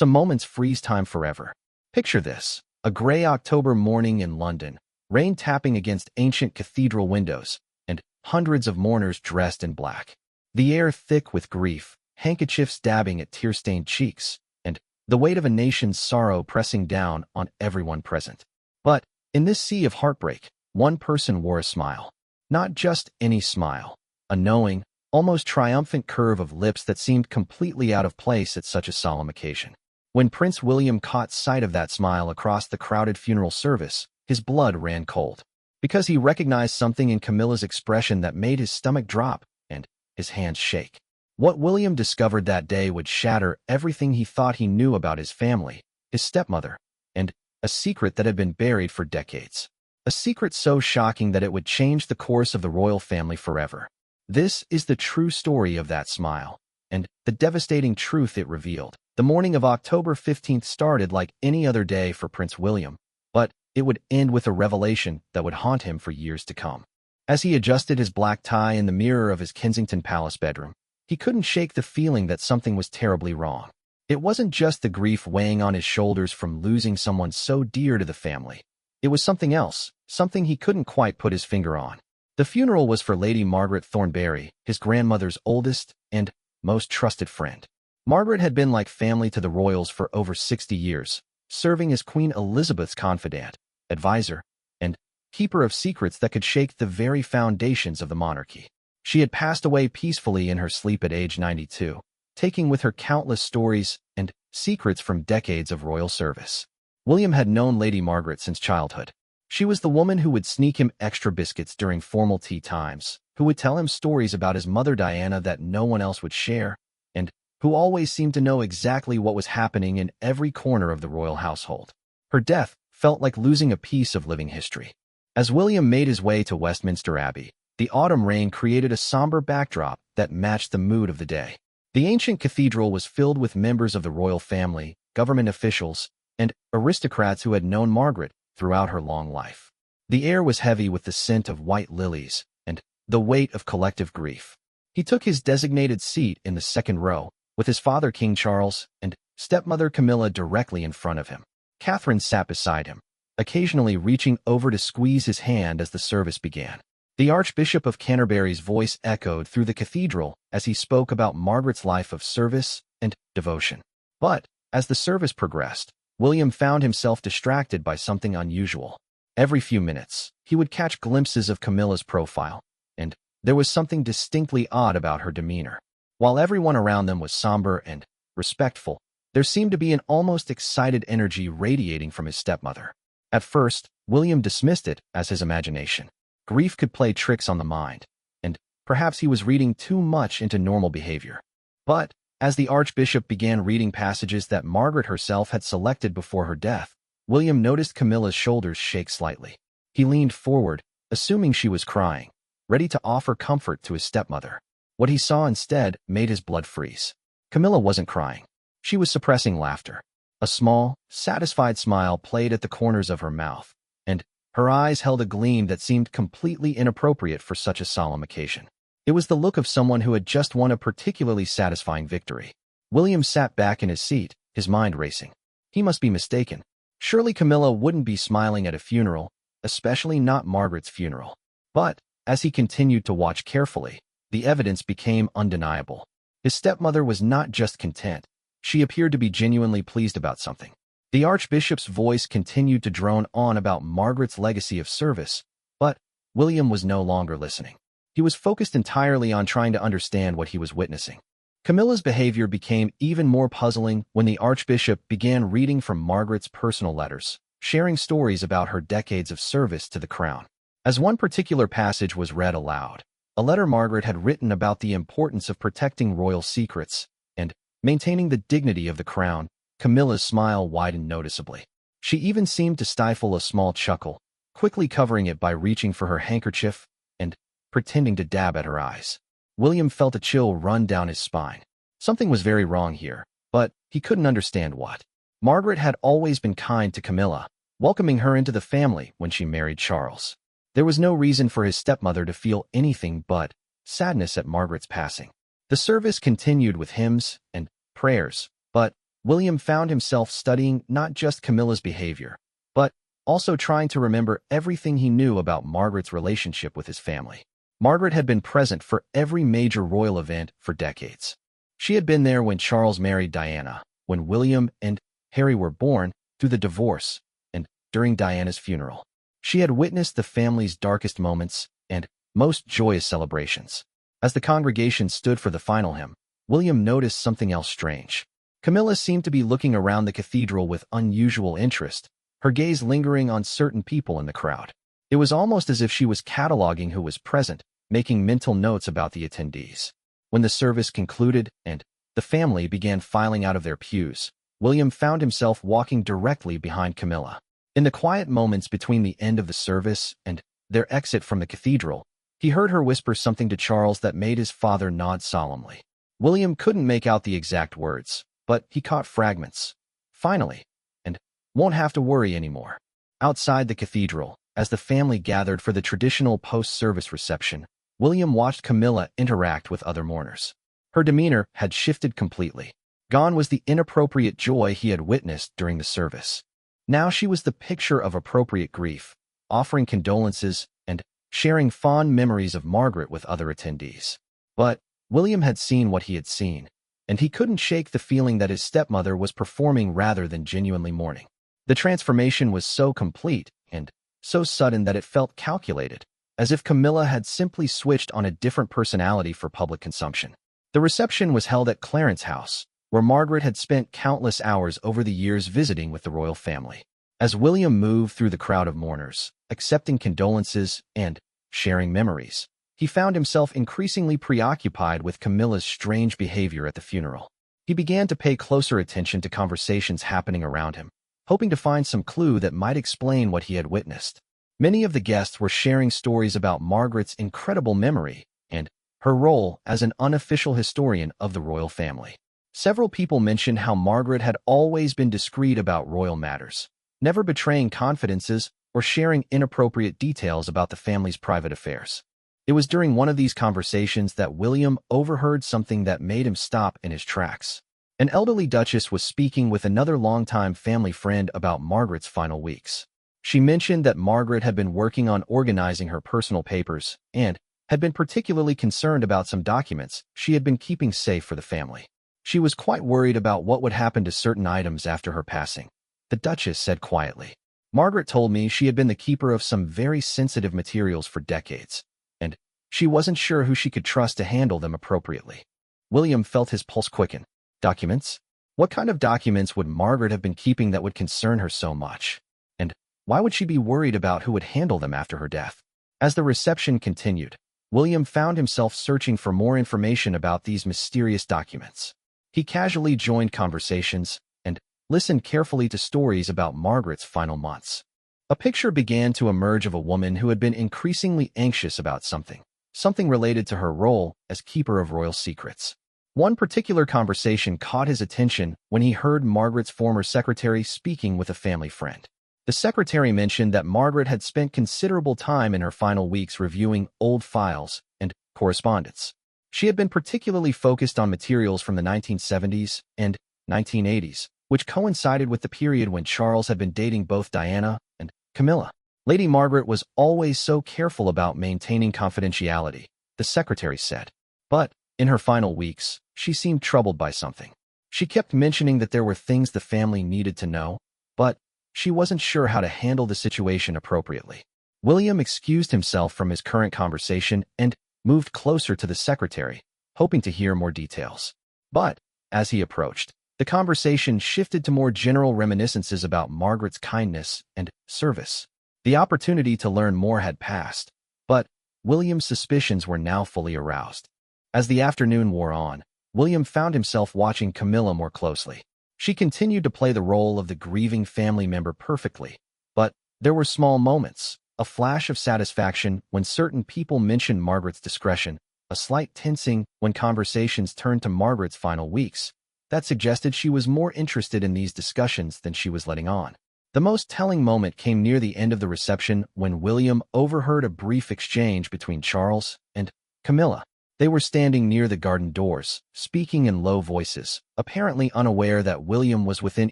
Some moments freeze time forever. Picture this: a gray October morning in London, rain tapping against ancient cathedral windows, and hundreds of mourners dressed in black. The air thick with grief, handkerchiefs dabbing at tear-stained cheeks, and the weight of a nation's sorrow pressing down on everyone present. But in this sea of heartbreak, one person wore a smile. Not just any smile, a knowing, almost triumphant curve of lips that seemed completely out of place at such a solemn occasion. When Prince William caught sight of that smile across the crowded funeral service, his blood ran cold. Because he recognized something in Camilla's expression that made his stomach drop and his hands shake. What William discovered that day would shatter everything he thought he knew about his family, his stepmother, and a secret that had been buried for decades. A secret so shocking that it would change the course of the royal family forever. This is the true story of that smile, and the devastating truth it revealed. The morning of October 15th started like any other day for Prince William, but it would end with a revelation that would haunt him for years to come. As he adjusted his black tie in the mirror of his Kensington Palace bedroom, he couldn't shake the feeling that something was terribly wrong. It wasn't just the grief weighing on his shoulders from losing someone so dear to the family. It was something else, something he couldn't quite put his finger on. The funeral was for Lady Margaret Thornbury, his grandmother's oldest and most trusted friend. Margaret had been like family to the royals for over 60 years, serving as Queen Elizabeth's confidant, advisor, and keeper of secrets that could shake the very foundations of the monarchy. She had passed away peacefully in her sleep at age 92, taking with her countless stories and secrets from decades of royal service. William had known Lady Margaret since childhood. She was the woman who would sneak him extra biscuits during formal tea times, who would tell him stories about his mother Diana that no one else would share, and who always seemed to know exactly what was happening in every corner of the royal household. Her death felt like losing a piece of living history. As William made his way to Westminster Abbey, the autumn rain created a somber backdrop that matched the mood of the day. The ancient cathedral was filled with members of the royal family, government officials, and aristocrats who had known Margaret throughout her long life. The air was heavy with the scent of white lilies and the weight of collective grief. He took his designated seat in the second row, with his father King Charles and stepmother Camilla directly in front of him. Catherine sat beside him, occasionally reaching over to squeeze his hand as the service began. The Archbishop of Canterbury's voice echoed through the cathedral as he spoke about Margaret's life of service and devotion. But as the service progressed, William found himself distracted by something unusual. Every few minutes, he would catch glimpses of Camilla's profile, and there was something distinctly odd about her demeanor. While everyone around them was somber and respectful, there seemed to be an almost excited energy radiating from his stepmother. At first, William dismissed it as his imagination. Grief could play tricks on the mind, and perhaps he was reading too much into normal behavior. But as the Archbishop began reading passages that Margaret herself had selected before her death, William noticed Camilla's shoulders shake slightly. He leaned forward, assuming she was crying, ready to offer comfort to his stepmother. What he saw instead made his blood freeze. Camilla wasn't crying. She was suppressing laughter. A small, satisfied smile played at the corners of her mouth, and her eyes held a gleam that seemed completely inappropriate for such a solemn occasion. It was the look of someone who had just won a particularly satisfying victory. William sat back in his seat, his mind racing. He must be mistaken. Surely Camilla wouldn't be smiling at a funeral, especially not Margaret's funeral. But as he continued to watch carefully, the evidence became undeniable. His stepmother was not just content. She appeared to be genuinely pleased about something. The Archbishop's voice continued to drone on about Margaret's legacy of service, but William was no longer listening. He was focused entirely on trying to understand what he was witnessing. Camilla's behavior became even more puzzling when the Archbishop began reading from Margaret's personal letters, sharing stories about her decades of service to the crown. As one particular passage was read aloud, a letter Margaret had written about the importance of protecting royal secrets and maintaining the dignity of the crown, Camilla's smile widened noticeably. She even seemed to stifle a small chuckle, quickly covering it by reaching for her handkerchief and pretending to dab at her eyes. William felt a chill run down his spine. Something was very wrong here, but he couldn't understand what. Margaret had always been kind to Camilla, welcoming her into the family when she married Charles. There was no reason for his stepmother to feel anything but sadness at Margaret's passing. The service continued with hymns and prayers, but William found himself studying not just Camilla's behavior, but also trying to remember everything he knew about Margaret's relationship with his family. Margaret had been present for every major royal event for decades. She had been there when Charles married Diana, when William and Harry were born, through the divorce, and during Diana's funeral. She had witnessed the family's darkest moments and most joyous celebrations. As the congregation stood for the final hymn, William noticed something else strange. Camilla seemed to be looking around the cathedral with unusual interest, her gaze lingering on certain people in the crowd. It was almost as if she was cataloging who was present, making mental notes about the attendees. When the service concluded and the family began filing out of their pews, William found himself walking directly behind Camilla. In the quiet moments between the end of the service and their exit from the cathedral, he heard her whisper something to Charles that made his father nod solemnly. William couldn't make out the exact words, but he caught fragments. Finally, and won't have to worry anymore. Outside the cathedral, as the family gathered for the traditional post-service reception, William watched Camilla interact with other mourners. Her demeanor had shifted completely. Gone was the inappropriate joy he had witnessed during the service. Now she was the picture of appropriate grief, offering condolences and sharing fond memories of Margaret with other attendees. But William had seen what he had seen, and he couldn't shake the feeling that his stepmother was performing rather than genuinely mourning. The transformation was so complete and so sudden that it felt calculated, as if Camilla had simply switched on a different personality for public consumption. The reception was held at Clarence House, where Margaret had spent countless hours over the years visiting with the royal family. As William moved through the crowd of mourners, accepting condolences and sharing memories, he found himself increasingly preoccupied with Camilla's strange behavior at the funeral. He began to pay closer attention to conversations happening around him, hoping to find some clue that might explain what he had witnessed. Many of the guests were sharing stories about Margaret's incredible memory and her role as an unofficial historian of the royal family. Several people mentioned how Margaret had always been discreet about royal matters, never betraying confidences or sharing inappropriate details about the family's private affairs. It was during one of these conversations that William overheard something that made him stop in his tracks. An elderly duchess was speaking with another longtime family friend about Margaret's final weeks. She mentioned that Margaret had been working on organizing her personal papers and had been particularly concerned about some documents she had been keeping safe for the family. She was quite worried about what would happen to certain items after her passing, the Duchess said quietly. Margaret told me she had been the keeper of some very sensitive materials for decades, and she wasn't sure who she could trust to handle them appropriately. William felt his pulse quicken. Documents? What kind of documents would Margaret have been keeping that would concern her so much? And why would she be worried about who would handle them after her death? As the reception continued, William found himself searching for more information about these mysterious documents. He casually joined conversations and listened carefully to stories about Margaret's final months. A picture began to emerge of a woman who had been increasingly anxious about something related to her role as keeper of royal secrets. One particular conversation caught his attention when he heard Margaret's former secretary speaking with a family friend. The secretary mentioned that Margaret had spent considerable time in her final weeks reviewing old files and correspondence. She had been particularly focused on materials from the 1970s and 1980s, which coincided with the period when Charles had been dating both Diana and Camilla. Lady Margaret was always so careful about maintaining confidentiality, the secretary said. But in her final weeks, she seemed troubled by something. She kept mentioning that there were things the family needed to know, but she wasn't sure how to handle the situation appropriately. William excused himself from his current conversation and moved closer to the secretary, hoping to hear more details. But, as he approached, the conversation shifted to more general reminiscences about Margaret's kindness and service. The opportunity to learn more had passed, but William's suspicions were now fully aroused. As the afternoon wore on, William found himself watching Camilla more closely. She continued to play the role of the grieving family member perfectly, but there were small moments, a flash of satisfaction when certain people mentioned Margaret's discretion, a slight tensing when conversations turned to Margaret's final weeks, that suggested she was more interested in these discussions than she was letting on. The most telling moment came near the end of the reception when William overheard a brief exchange between Charles and Camilla. They were standing near the garden doors, speaking in low voices, apparently unaware that William was within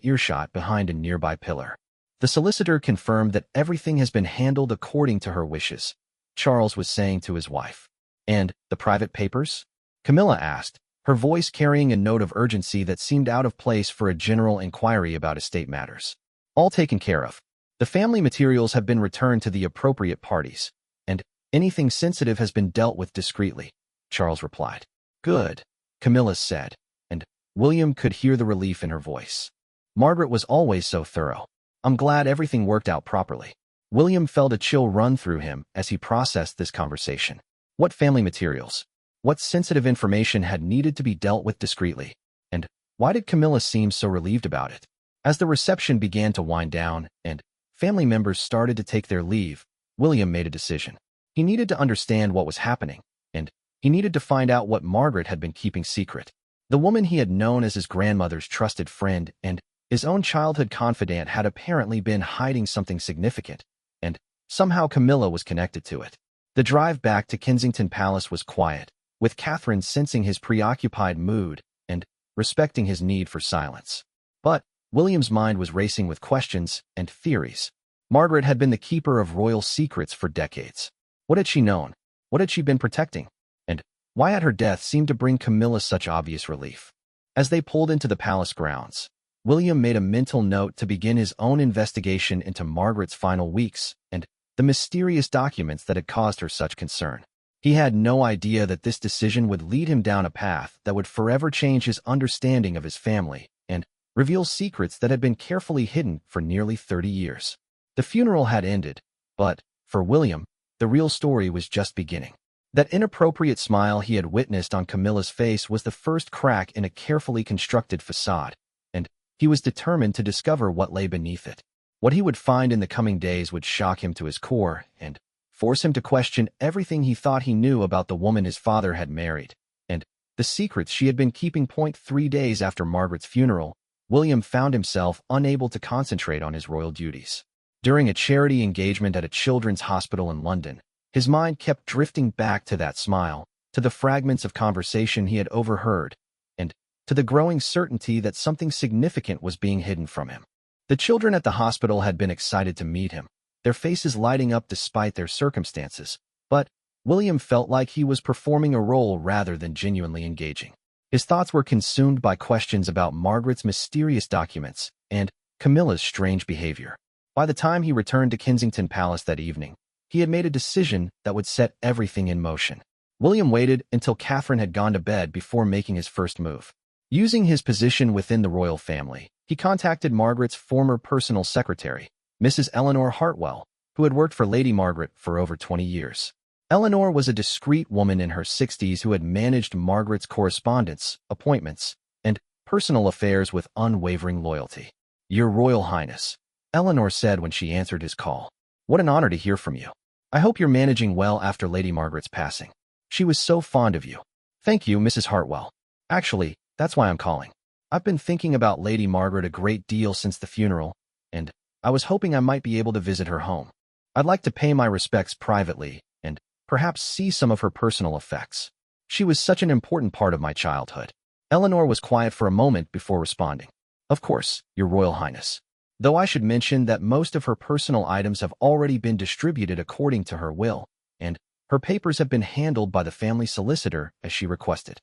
earshot behind a nearby pillar. The solicitor confirmed that everything has been handled according to her wishes, Charles was saying to his wife. And the private papers? Camilla asked, her voice carrying a note of urgency that seemed out of place for a general inquiry about estate matters. All taken care of. The family materials have been returned to the appropriate parties, and anything sensitive has been dealt with discreetly, Charles replied. Good, Camilla said, and William could hear the relief in her voice. Margaret was always so thorough. I'm glad everything worked out properly. William felt a chill run through him as he processed this conversation. What family materials? What sensitive information had needed to be dealt with discreetly? And why did Camilla seem so relieved about it? As the reception began to wind down and family members started to take their leave, William made a decision. He needed to understand what was happening, and he needed to find out what Margaret had been keeping secret. The woman he had known as his grandmother's trusted friend and his own childhood confidant had apparently been hiding something significant, and somehow Camilla was connected to it. The drive back to Kensington Palace was quiet, with Catherine sensing his preoccupied mood and respecting his need for silence. But William's mind was racing with questions and theories. Margaret had been the keeper of royal secrets for decades. What had she known? What had she been protecting? And why had her death seemed to bring Camilla such obvious relief? As they pulled into the palace grounds, William made a mental note to begin his own investigation into Margaret's final weeks and the mysterious documents that had caused her such concern. He had no idea that this decision would lead him down a path that would forever change his understanding of his family and reveal secrets that had been carefully hidden for nearly 30 years. The funeral had ended, but, for William, the real story was just beginning. That inappropriate smile he had witnessed on Camilla's face was the first crack in a carefully constructed facade, and he was determined to discover what lay beneath it. What he would find in the coming days would shock him to his core and force him to question everything he thought he knew about the woman his father had married, and the secrets she had been keeping. 3 days after Margaret's funeral, William found himself unable to concentrate on his royal duties. During a charity engagement at a children's hospital in London, his mind kept drifting back to that smile, to the fragments of conversation he had overheard, and to the growing certainty that something significant was being hidden from him. The children at the hospital had been excited to meet him, their faces lighting up despite their circumstances, but William felt like he was performing a role rather than genuinely engaging. His thoughts were consumed by questions about Margaret's mysterious documents and Camilla's strange behavior. By the time he returned to Kensington Palace that evening, he had made a decision that would set everything in motion. William waited until Catherine had gone to bed before making his first move. Using his position within the royal family, he contacted Margaret's former personal secretary, Mrs. Eleanor Hartwell, who had worked for Lady Margaret for over 20 years. Eleanor was a discreet woman in her 60s who had managed Margaret's correspondence, appointments, and personal affairs with unwavering loyalty. "Your Royal Highness," Eleanor said when she answered his call. "What an honor to hear from you. I hope you're managing well after Lady Margaret's passing. She was so fond of you." "Thank you, Mrs. Hartwell. Actually, that's why I'm calling. I've been thinking about Lady Margaret a great deal since the funeral, and I was hoping I might be able to visit her home. I'd like to pay my respects privately and perhaps see some of her personal effects. She was such an important part of my childhood." Eleanor was quiet for a moment before responding. "Of course, Your Royal Highness. Though I should mention that most of her personal items have already been distributed according to her will, and her papers have been handled by the family solicitor as she requested."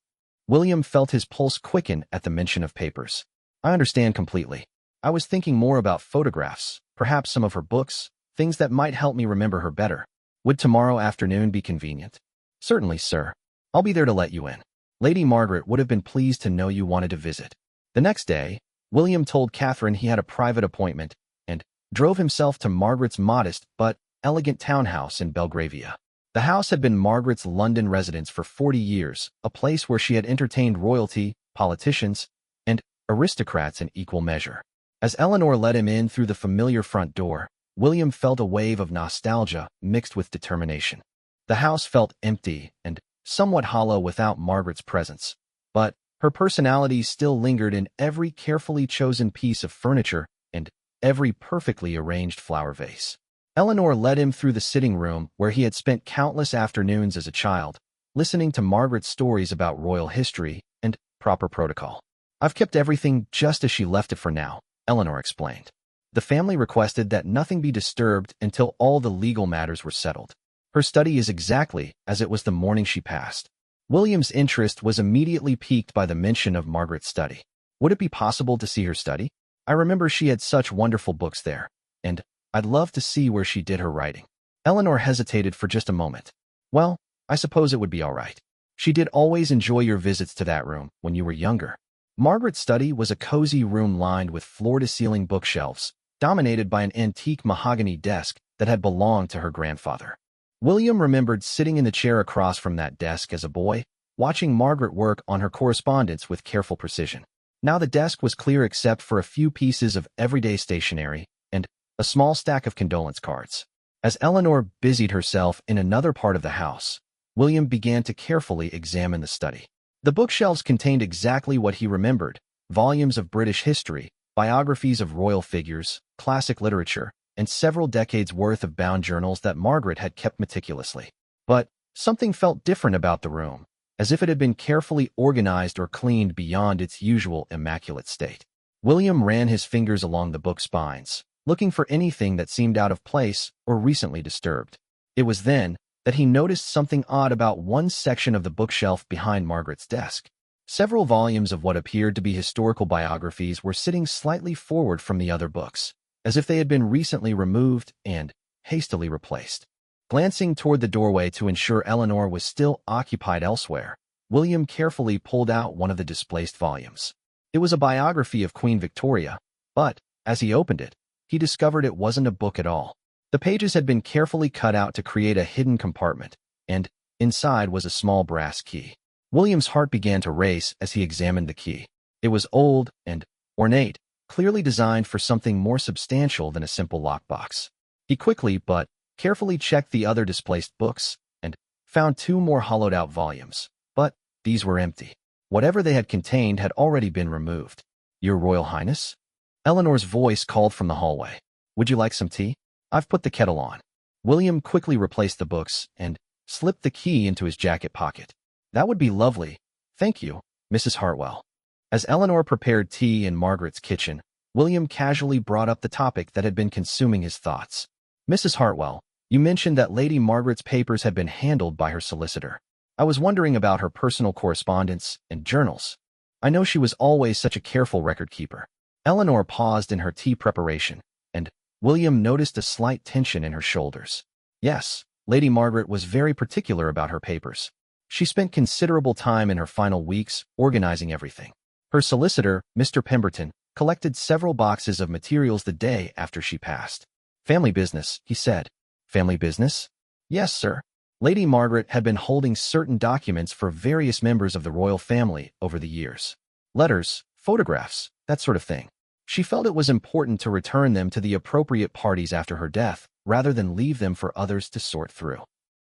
William felt his pulse quicken at the mention of papers. "I understand completely. I was thinking more about photographs, perhaps some of her books, things that might help me remember her better. Would tomorrow afternoon be convenient?" "Certainly, sir. I'll be there to let you in. Lady Margaret would have been pleased to know you wanted to visit." The next day, William told Catherine he had a private appointment and drove himself to Margaret's modest but elegant townhouse in Belgravia. The house had been Margaret's London residence for 40 years, a place where she had entertained royalty, politicians, and aristocrats in equal measure. As Eleanor let him in through the familiar front door, William felt a wave of nostalgia mixed with determination. The house felt empty and somewhat hollow without Margaret's presence, but her personality still lingered in every carefully chosen piece of furniture and every perfectly arranged flower vase. Eleanor led him through the sitting room where he had spent countless afternoons as a child, listening to Margaret's stories about royal history and proper protocol. I've kept everything just as she left it for now, Eleanor explained. The family requested that nothing be disturbed until all the legal matters were settled. Her study is exactly as it was the morning she passed. William's interest was immediately piqued by the mention of Margaret's study. Would it be possible to see her study? I remember she had such wonderful books there, and I'd love to see where she did her writing. Eleanor hesitated for just a moment. Well, I suppose it would be all right. She did always enjoy your visits to that room when you were younger. Margaret's study was a cozy room lined with floor-to-ceiling bookshelves, dominated by an antique mahogany desk that had belonged to her grandfather. William remembered sitting in the chair across from that desk as a boy, watching Margaret work on her correspondence with careful precision. Now the desk was clear except for a few pieces of everyday stationery and a small stack of condolence cards. As Eleanor busied herself in another part of the house, William began to carefully examine the study. The bookshelves contained exactly what he remembered: volumes of British history, biographies of royal figures, classic literature, and several decades' worth of bound journals that Margaret had kept meticulously. But something felt different about the room, as if it had been carefully organized or cleaned beyond its usual immaculate state. William ran his fingers along the book spines, looking for anything that seemed out of place or recently disturbed. It was then that he noticed something odd about one section of the bookshelf behind Margaret's desk. Several volumes of what appeared to be historical biographies were sitting slightly forward from the other books, as if they had been recently removed and hastily replaced. Glancing toward the doorway to ensure Eleanor was still occupied elsewhere, William carefully pulled out one of the displaced volumes. It was a biography of Queen Victoria, but, as he opened it, he discovered it wasn't a book at all. The pages had been carefully cut out to create a hidden compartment, and inside was a small brass key. William's heart began to race as he examined the key. It was old and ornate, clearly designed for something more substantial than a simple lockbox. He quickly but carefully checked the other displaced books and found two more hollowed-out volumes, but these were empty. Whatever they had contained had already been removed. "Your Royal Highness?" Eleanor's voice called from the hallway. "Would you like some tea? I've put the kettle on." William quickly replaced the books and slipped the key into his jacket pocket. "That would be lovely. Thank you, Mrs. Hartwell." As Eleanor prepared tea in Margaret's kitchen, William casually brought up the topic that had been consuming his thoughts. "Mrs. Hartwell, you mentioned that Lady Margaret's papers had been handled by her solicitor. I was wondering about her personal correspondence and journals. I know she was always such a careful record keeper." Eleanor paused in her tea preparation, and William noticed a slight tension in her shoulders. Yes, Lady Margaret was very particular about her papers. She spent considerable time in her final weeks organizing everything. Her solicitor, Mr. Pemberton, collected several boxes of materials the day after she passed. "Family business," he said. "Family business?" "Yes, sir. Lady Margaret had been holding certain documents for various members of the royal family over the years. Letters, photographs, that sort of thing. She felt it was important to return them to the appropriate parties after her death, rather than leave them for others to sort through."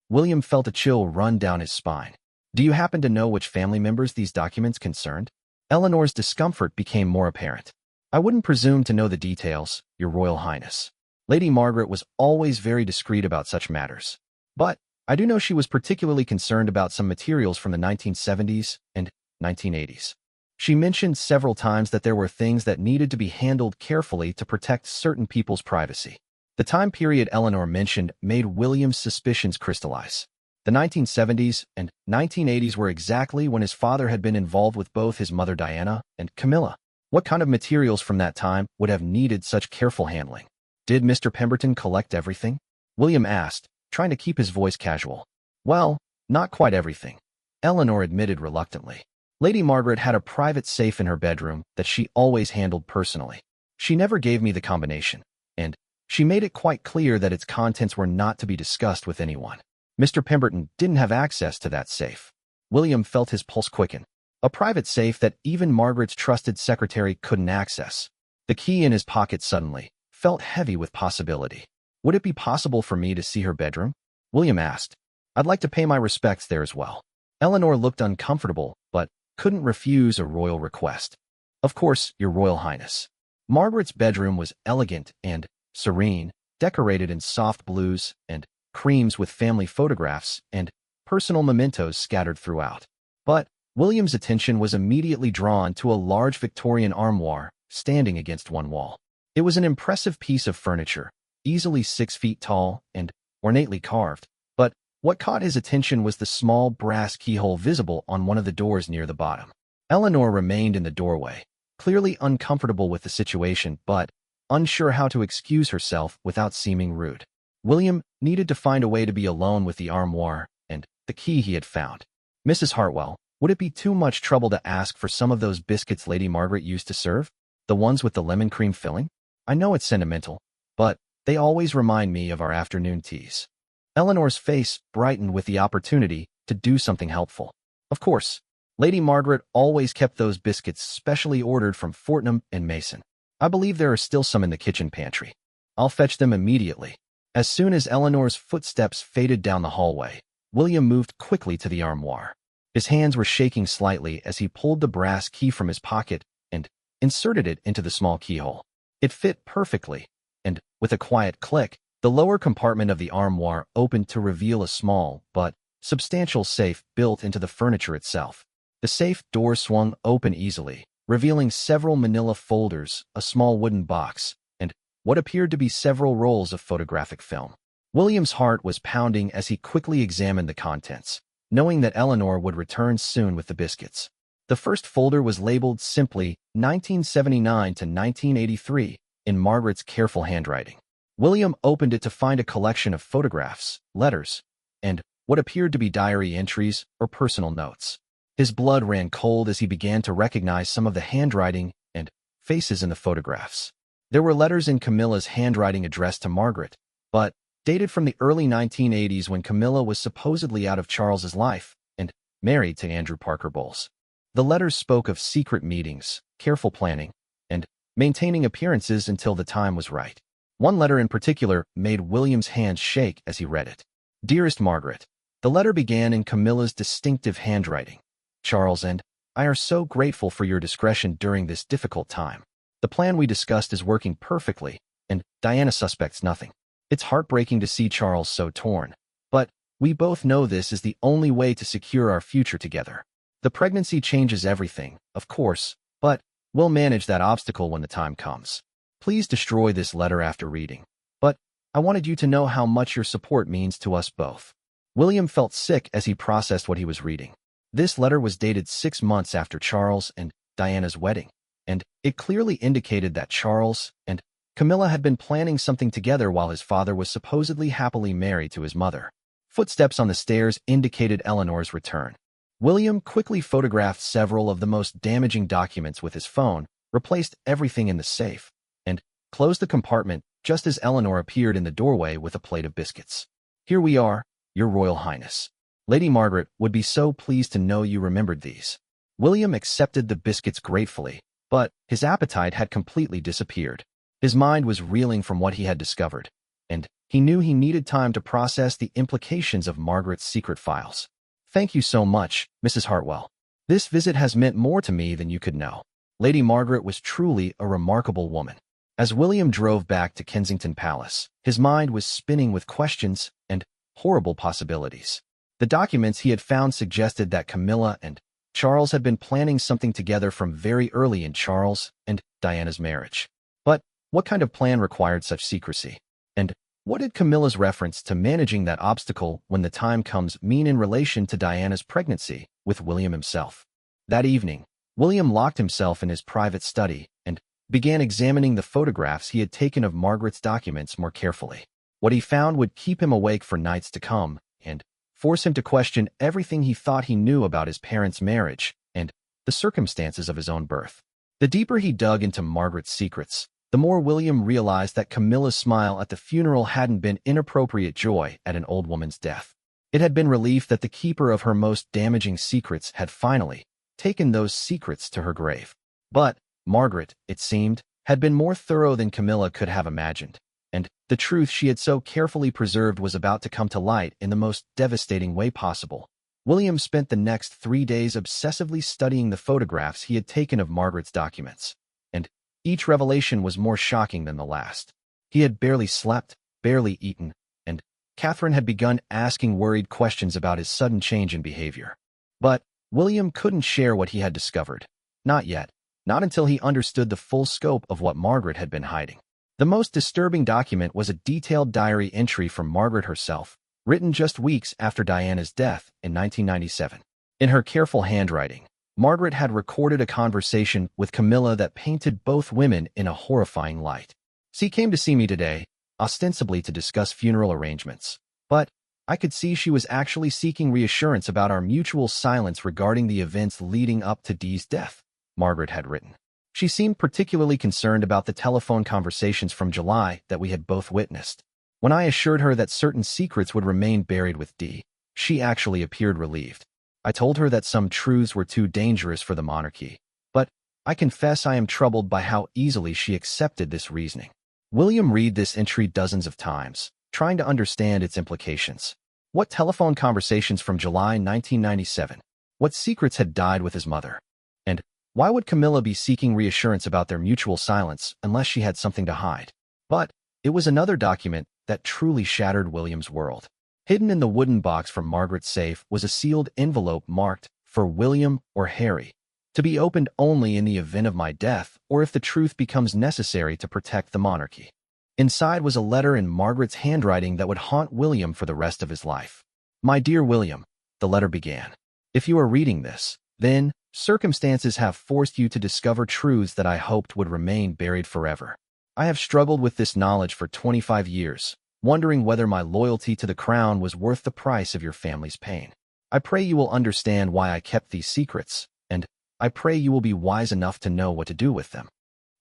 William felt a chill run down his spine. "Do you happen to know which family members these documents concerned?" Eleanor's discomfort became more apparent. "I wouldn't presume to know the details, Your Royal Highness. Lady Margaret was always very discreet about such matters. But I do know she was particularly concerned about some materials from the 1970s and 1980s. She mentioned several times that there were things that needed to be handled carefully to protect certain people's privacy." The time period Eleanor mentioned made William's suspicions crystallize. The 1970s and 1980s were exactly when his father had been involved with both his mother Diana and Camilla. What kind of materials from that time would have needed such careful handling? "Did Mr. Pemberton collect everything?" William asked, trying to keep his voice casual. "Well, not quite everything," Eleanor admitted reluctantly. "Lady Margaret had a private safe in her bedroom that she always handled personally. She never gave me the combination, and she made it quite clear that its contents were not to be discussed with anyone. Mr. Pemberton didn't have access to that safe." William felt his pulse quicken. A private safe that even Margaret's trusted secretary couldn't access. The key in his pocket suddenly felt heavy with possibility. "Would it be possible for me to see her bedroom?" William asked. "I'd like to pay my respects there as well." Eleanor looked uncomfortable, but couldn't refuse a royal request. "Of course, Your Royal Highness." Margaret's bedroom was elegant and serene, decorated in soft blues and creams with family photographs and personal mementos scattered throughout. But William's attention was immediately drawn to a large Victorian armoire standing against one wall. It was an impressive piece of furniture, easily 6 feet tall and ornately carved, but what caught his attention was the small brass keyhole visible on one of the doors near the bottom. Eleanor remained in the doorway, clearly uncomfortable with the situation but unsure how to excuse herself without seeming rude. William needed to find a way to be alone with the armoire and the key he had found. "Mrs. Hartwell, would it be too much trouble to ask for some of those biscuits Lady Margaret used to serve? The ones with the lemon cream filling? I know it's sentimental, but they always remind me of our afternoon teas." Eleanor's face brightened with the opportunity to do something helpful. Of course, Lady Margaret always kept those biscuits specially ordered from Fortnum and Mason. I believe there are still some in the kitchen pantry. I'll fetch them immediately. As soon as Eleanor's footsteps faded down the hallway, William moved quickly to the armoire. His hands were shaking slightly as he pulled the brass key from his pocket and inserted it into the small keyhole. It fit perfectly, and with a quiet click, the lower compartment of the armoire opened to reveal a small but substantial safe built into the furniture itself. The safe door swung open easily, revealing several manila folders, a small wooden box, and what appeared to be several rolls of photographic film. William's heart was pounding as he quickly examined the contents, knowing that Eleanor would return soon with the biscuits. The first folder was labeled simply 1979 to 1983 in Margaret's careful handwriting. William opened it to find a collection of photographs, letters, and what appeared to be diary entries or personal notes. His blood ran cold as he began to recognize some of the handwriting and faces in the photographs. There were letters in Camilla's handwriting addressed to Margaret, but dated from the early 1980s when Camilla was supposedly out of Charles's life and married to Andrew Parker Bowles. The letters spoke of secret meetings, careful planning, and maintaining appearances until the time was right. One letter in particular made William's hands shake as he read it. "Dearest Margaret," the letter began in Camilla's distinctive handwriting. "Charles and I are so grateful for your discretion during this difficult time. The plan we discussed is working perfectly, and Diana suspects nothing. It's heartbreaking to see Charles so torn, but we both know this is the only way to secure our future together. The pregnancy changes everything, of course, but we'll manage that obstacle when the time comes. Please destroy this letter after reading. But I wanted you to know how much your support means to us both." William felt sick as he processed what he was reading. This letter was dated 6 months after Charles and Diana's wedding, and it clearly indicated that Charles and Camilla had been planning something together while his father was supposedly happily married to his mother. Footsteps on the stairs indicated Eleanor's return. William quickly photographed several of the most damaging documents with his phone, replaced everything in the safe, and closed the compartment just as Eleanor appeared in the doorway with a plate of biscuits. "Here we are, Your Royal Highness. Lady Margaret would be so pleased to know you remembered these." William accepted the biscuits gratefully, but his appetite had completely disappeared. His mind was reeling from what he had discovered, and he knew he needed time to process the implications of Margaret's secret files. "Thank you so much, Mrs. Hartwell. This visit has meant more to me than you could know." Lady Margaret was truly a remarkable woman. As William drove back to Kensington Palace, his mind was spinning with questions and horrible possibilities. The documents he had found suggested that Camilla and Charles had been planning something together from very early in Charles and Diana's marriage. But what kind of plan required such secrecy? And what did Camilla's reference to managing that obstacle when the time comes mean in relation to Diana's pregnancy with William himself? That evening, William locked himself in his private study and began examining the photographs he had taken of Margaret's documents more carefully. What he found would keep him awake for nights to come and force him to question everything he thought he knew about his parents' marriage and the circumstances of his own birth. The deeper he dug into Margaret's secrets, the more William realized that Camilla's smile at the funeral hadn't been inappropriate joy at an old woman's death. It had been relief that the keeper of her most damaging secrets had finally taken those secrets to her grave. But Margaret, it seemed, had been more thorough than Camilla could have imagined, and the truth she had so carefully preserved was about to come to light in the most devastating way possible. William spent the next 3 days obsessively studying the photographs he had taken of Margaret's documents, and each revelation was more shocking than the last. He had barely slept, barely eaten, and Catherine had begun asking worried questions about his sudden change in behavior. But William couldn't share what he had discovered. Not yet. Not until he understood the full scope of what Margaret had been hiding. The most disturbing document was a detailed diary entry from Margaret herself, written just weeks after Diana's death in 1997. In her careful handwriting, Margaret had recorded a conversation with Camilla that painted both women in a horrifying light. She came to see me today, ostensibly to discuss funeral arrangements, but I could see she was actually seeking reassurance about our mutual silence regarding the events leading up to Dee's death, Margaret had written. She seemed particularly concerned about the telephone conversations from July that we had both witnessed. When I assured her that certain secrets would remain buried with Dee, she actually appeared relieved. I told her that some truths were too dangerous for the monarchy, but I confess I am troubled by how easily she accepted this reasoning. William read this entry dozens of times, trying to understand its implications. What telephone conversations from July 1997? What secrets had died with his mother? And why would Camilla be seeking reassurance about their mutual silence unless she had something to hide? But it was another document that truly shattered William's world. Hidden in the wooden box from Margaret's safe was a sealed envelope marked for William or Harry, to be opened only in the event of my death or if the truth becomes necessary to protect the monarchy. Inside was a letter in Margaret's handwriting that would haunt William for the rest of his life. My dear William, the letter began. If you are reading this, then circumstances have forced you to discover truths that I hoped would remain buried forever. I have struggled with this knowledge for 25 years, wondering whether my loyalty to the crown was worth the price of your family's pain. I pray you will understand why I kept these secrets, and I pray you will be wise enough to know what to do with them.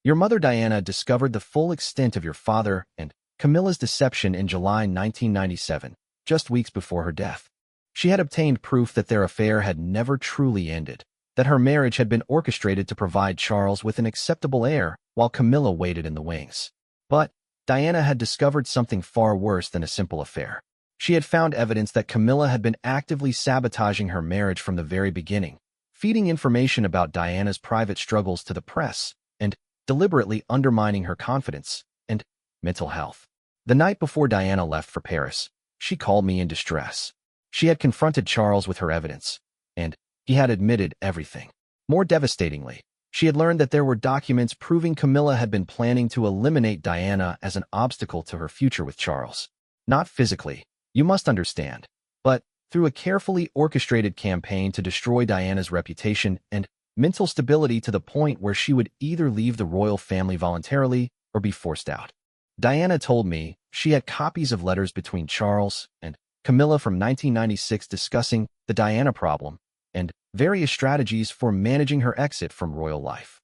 Your mother Diana discovered the full extent of your father and Camilla's deception in July 1997, just weeks before her death. She had obtained proof that their affair had never truly ended, that her marriage had been orchestrated to provide Charles with an acceptable heir while Camilla waited in the wings. But Diana had discovered something far worse than a simple affair. She had found evidence that Camilla had been actively sabotaging her marriage from the very beginning, feeding information about Diana's private struggles to the press, and deliberately undermining her confidence and mental health. The night before Diana left for Paris, she called me in distress. She had confronted Charles with her evidence, and he had admitted everything. More devastatingly, she had learned that there were documents proving Camilla had been planning to eliminate Diana as an obstacle to her future with Charles. Not physically, you must understand, but through a carefully orchestrated campaign to destroy Diana's reputation and mental stability to the point where she would either leave the royal family voluntarily or be forced out. Diana told me she had copies of letters between Charles and Camilla from 1996 discussing the Diana problem and various strategies for managing her exit from royal life.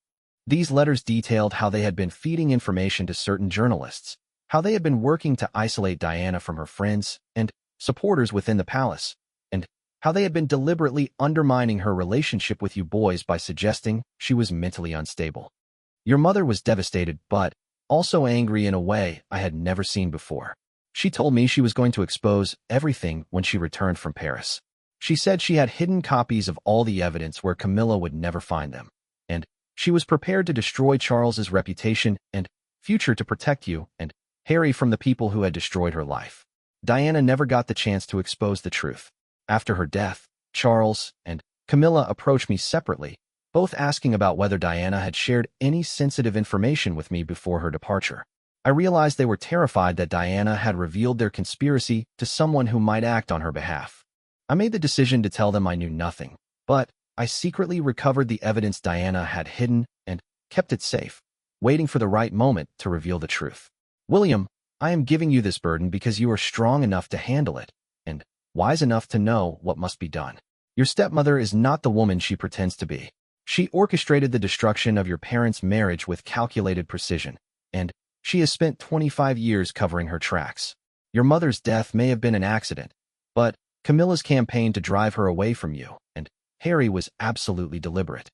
These letters detailed how they had been feeding information to certain journalists, how they had been working to isolate Diana from her friends and supporters within the palace, and how they had been deliberately undermining her relationship with you boys by suggesting she was mentally unstable. Your mother was devastated, but also angry in a way I had never seen before. She told me she was going to expose everything when she returned from Paris. She said she had hidden copies of all the evidence where Camilla would never find them, and she was prepared to destroy Charles's reputation and future to protect you and Harry from the people who had destroyed her life. Diana never got the chance to expose the truth. After her death, Charles and Camilla approached me separately, both asking about whether Diana had shared any sensitive information with me before her departure. I realized they were terrified that Diana had revealed their conspiracy to someone who might act on her behalf. I made the decision to tell them I knew nothing, but I secretly recovered the evidence Diana had hidden and kept it safe, waiting for the right moment to reveal the truth. William, I am giving you this burden because you are strong enough to handle it and wise enough to know what must be done. Your stepmother is not the woman she pretends to be. She orchestrated the destruction of your parents' marriage with calculated precision, and she has spent 25 years covering her tracks. Your mother's death may have been an accident, but Camilla's campaign to drive her away from you and Harry was absolutely deliberate.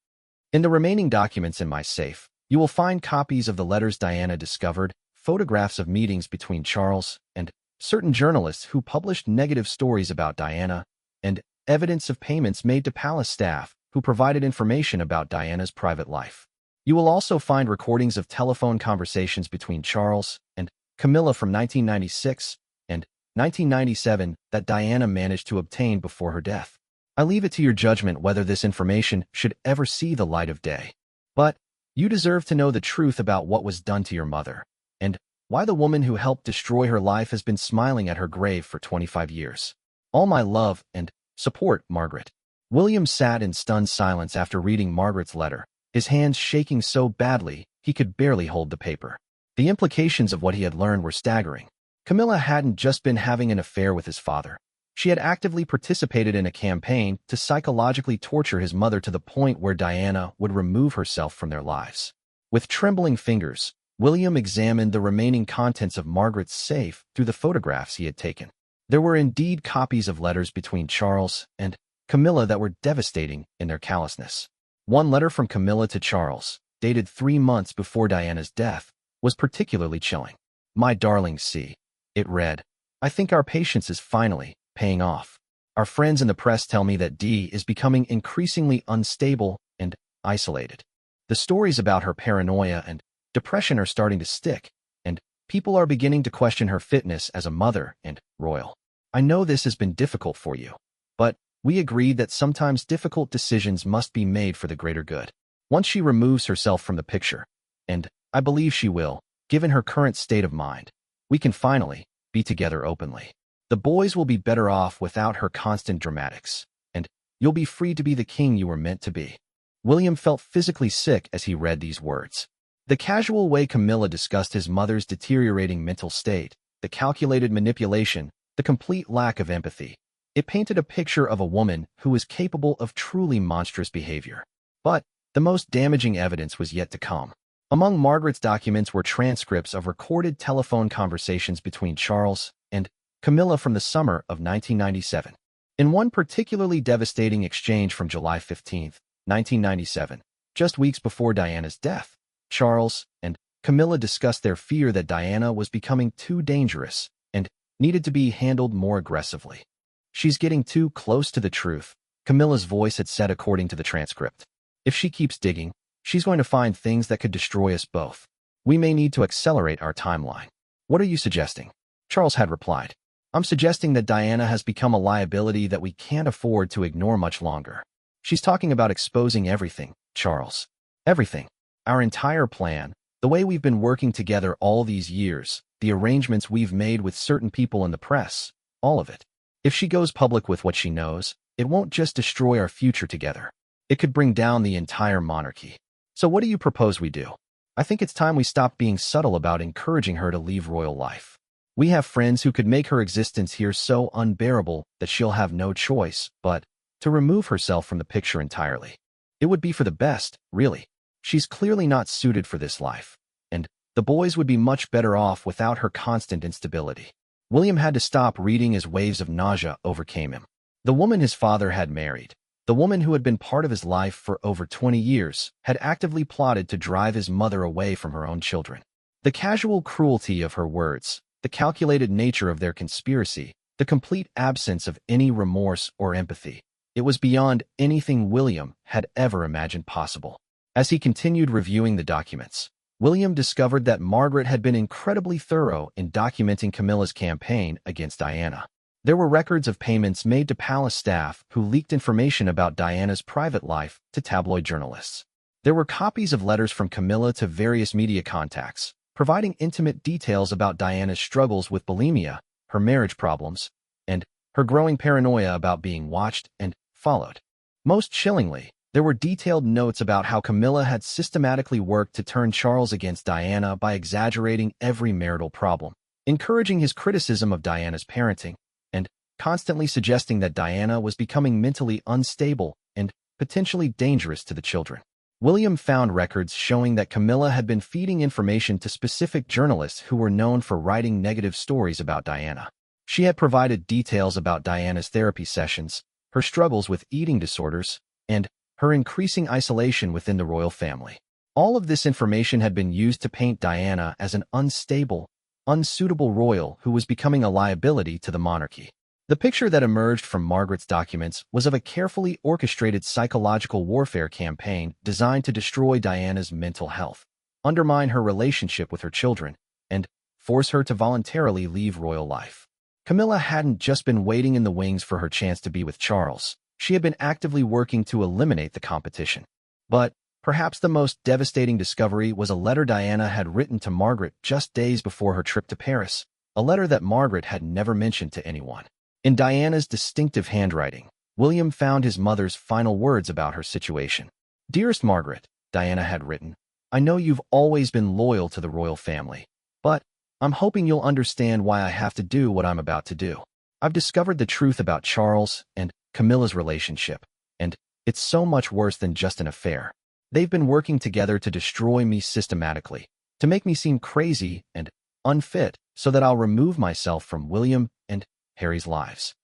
In the remaining documents in my safe, you will find copies of the letters Diana discovered, photographs of meetings between Charles and certain journalists who published negative stories about Diana, and evidence of payments made to palace staff who provided information about Diana's private life. You will also find recordings of telephone conversations between Charles and Camilla from 1996 and 1997 that Diana managed to obtain before her death. I leave it to your judgment whether this information should ever see the light of day. But you deserve to know the truth about what was done to your mother, and why the woman who helped destroy her life has been smiling at her grave for 25 years. All my love and support, Margaret. William sat in stunned silence after reading Margaret's letter, his hands shaking so badly he could barely hold the paper. The implications of what he had learned were staggering. Camilla hadn't just been having an affair with his father. She had actively participated in a campaign to psychologically torture his mother to the point where Diana would remove herself from their lives. With trembling fingers, William examined the remaining contents of Margaret's safe through the photographs he had taken. There were indeed copies of letters between Charles and Camilla that were devastating in their callousness. One letter from Camilla to Charles, dated 3 months before Diana's death, was particularly chilling. "My darling C," it read, "I think our patience is finally paying off. Our friends in the press tell me that D is becoming increasingly unstable and isolated. The stories about her paranoia and depression are starting to stick, and people are beginning to question her fitness as a mother and royal. I know this has been difficult for you, but we agreed that sometimes difficult decisions must be made for the greater good. Once she removes herself from the picture, and I believe she will, given her current state of mind, we can finally be together openly. The boys will be better off without her constant dramatics, and you'll be free to be the king you were meant to be." William felt physically sick as he read these words. The casual way Camilla discussed his mother's deteriorating mental state, the calculated manipulation, the complete lack of empathy, it painted a picture of a woman who was capable of truly monstrous behavior. But the most damaging evidence was yet to come. Among Margaret's documents were transcripts of recorded telephone conversations between Charles and Camilla from the summer of 1997. In one particularly devastating exchange from July 15, 1997, just weeks before Diana's death, Charles and Camilla discussed their fear that Diana was becoming too dangerous and needed to be handled more aggressively. "She's getting too close to the truth," Camilla's voice had said according to the transcript. "If she keeps digging, she's going to find things that could destroy us both. We may need to accelerate our timeline." "What are you suggesting?" Charles had replied. "I'm suggesting that Diana has become a liability that we can't afford to ignore much longer. She's talking about exposing everything, Charles. Everything. Our entire plan, the way we've been working together all these years, the arrangements we've made with certain people in the press, all of it. If she goes public with what she knows, it won't just destroy our future together. It could bring down the entire monarchy. So what do you propose we do? I think it's time we stop being subtle about encouraging her to leave royal life. We have friends who could make her existence here so unbearable that she'll have no choice but to remove herself from the picture entirely. It would be for the best, really. She's clearly not suited for this life, and the boys would be much better off without her constant instability." William had to stop reading as waves of nausea overcame him. The woman his father had married, the woman who had been part of his life for over 20 years, had actively plotted to drive his mother away from her own children. The casual cruelty of her words, the calculated nature of their conspiracy, the complete absence of any remorse or empathy, it was beyond anything William had ever imagined possible. As he continued reviewing the documents, William discovered that Margaret had been incredibly thorough in documenting Camilla's campaign against Diana. There were records of payments made to palace staff who leaked information about Diana's private life to tabloid journalists. There were copies of letters from Camilla to various media contacts, providing intimate details about Diana's struggles with bulimia, her marriage problems, and her growing paranoia about being watched and followed. Most chillingly, there were detailed notes about how Camilla had systematically worked to turn Charles against Diana by exaggerating every marital problem, encouraging his criticism of Diana's parenting, and constantly suggesting that Diana was becoming mentally unstable and potentially dangerous to the children. William found records showing that Camilla had been feeding information to specific journalists who were known for writing negative stories about Diana. She had provided details about Diana's therapy sessions, her struggles with eating disorders, and her increasing isolation within the royal family. All of this information had been used to paint Diana as an unstable, unsuitable royal who was becoming a liability to the monarchy. The picture that emerged from Margaret's documents was of a carefully orchestrated psychological warfare campaign designed to destroy Diana's mental health, undermine her relationship with her children, and force her to voluntarily leave royal life. Camilla hadn't just been waiting in the wings for her chance to be with Charles. She had been actively working to eliminate the competition. But perhaps the most devastating discovery was a letter Diana had written to Margaret just days before her trip to Paris, a letter that Margaret had never mentioned to anyone. In Diana's distinctive handwriting, William found his mother's final words about her situation. "Dearest Margaret," Diana had written, "I know you've always been loyal to the royal family, but I'm hoping you'll understand why I have to do what I'm about to do. I've discovered the truth about Charles and Camilla's relationship, and it's so much worse than just an affair. They've been working together to destroy me systematically, to make me seem crazy and unfit so that I'll remove myself from William and Harry's lives.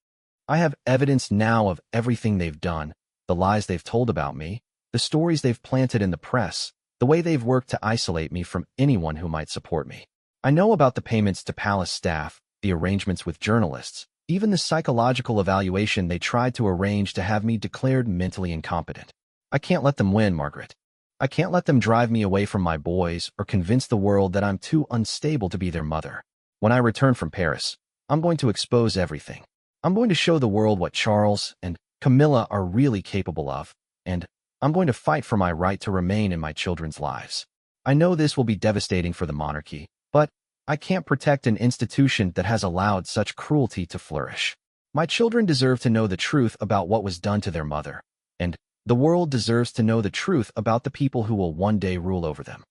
I have evidence now of everything they've done, the lies they've told about me, the stories they've planted in the press, the way they've worked to isolate me from anyone who might support me. I know about the payments to palace staff, the arrangements with journalists, even the psychological evaluation they tried to arrange to have me declared mentally incompetent. I can't let them win, Margaret. I can't let them drive me away from my boys or convince the world that I'm too unstable to be their mother. When I return from Paris, I'm going to expose everything. I'm going to show the world what Charles and Camilla are really capable of, and I'm going to fight for my right to remain in my children's lives. I know this will be devastating for the monarchy, but I can't protect an institution that has allowed such cruelty to flourish. My children deserve to know the truth about what was done to their mother, and the world deserves to know the truth about the people who will one day rule over them.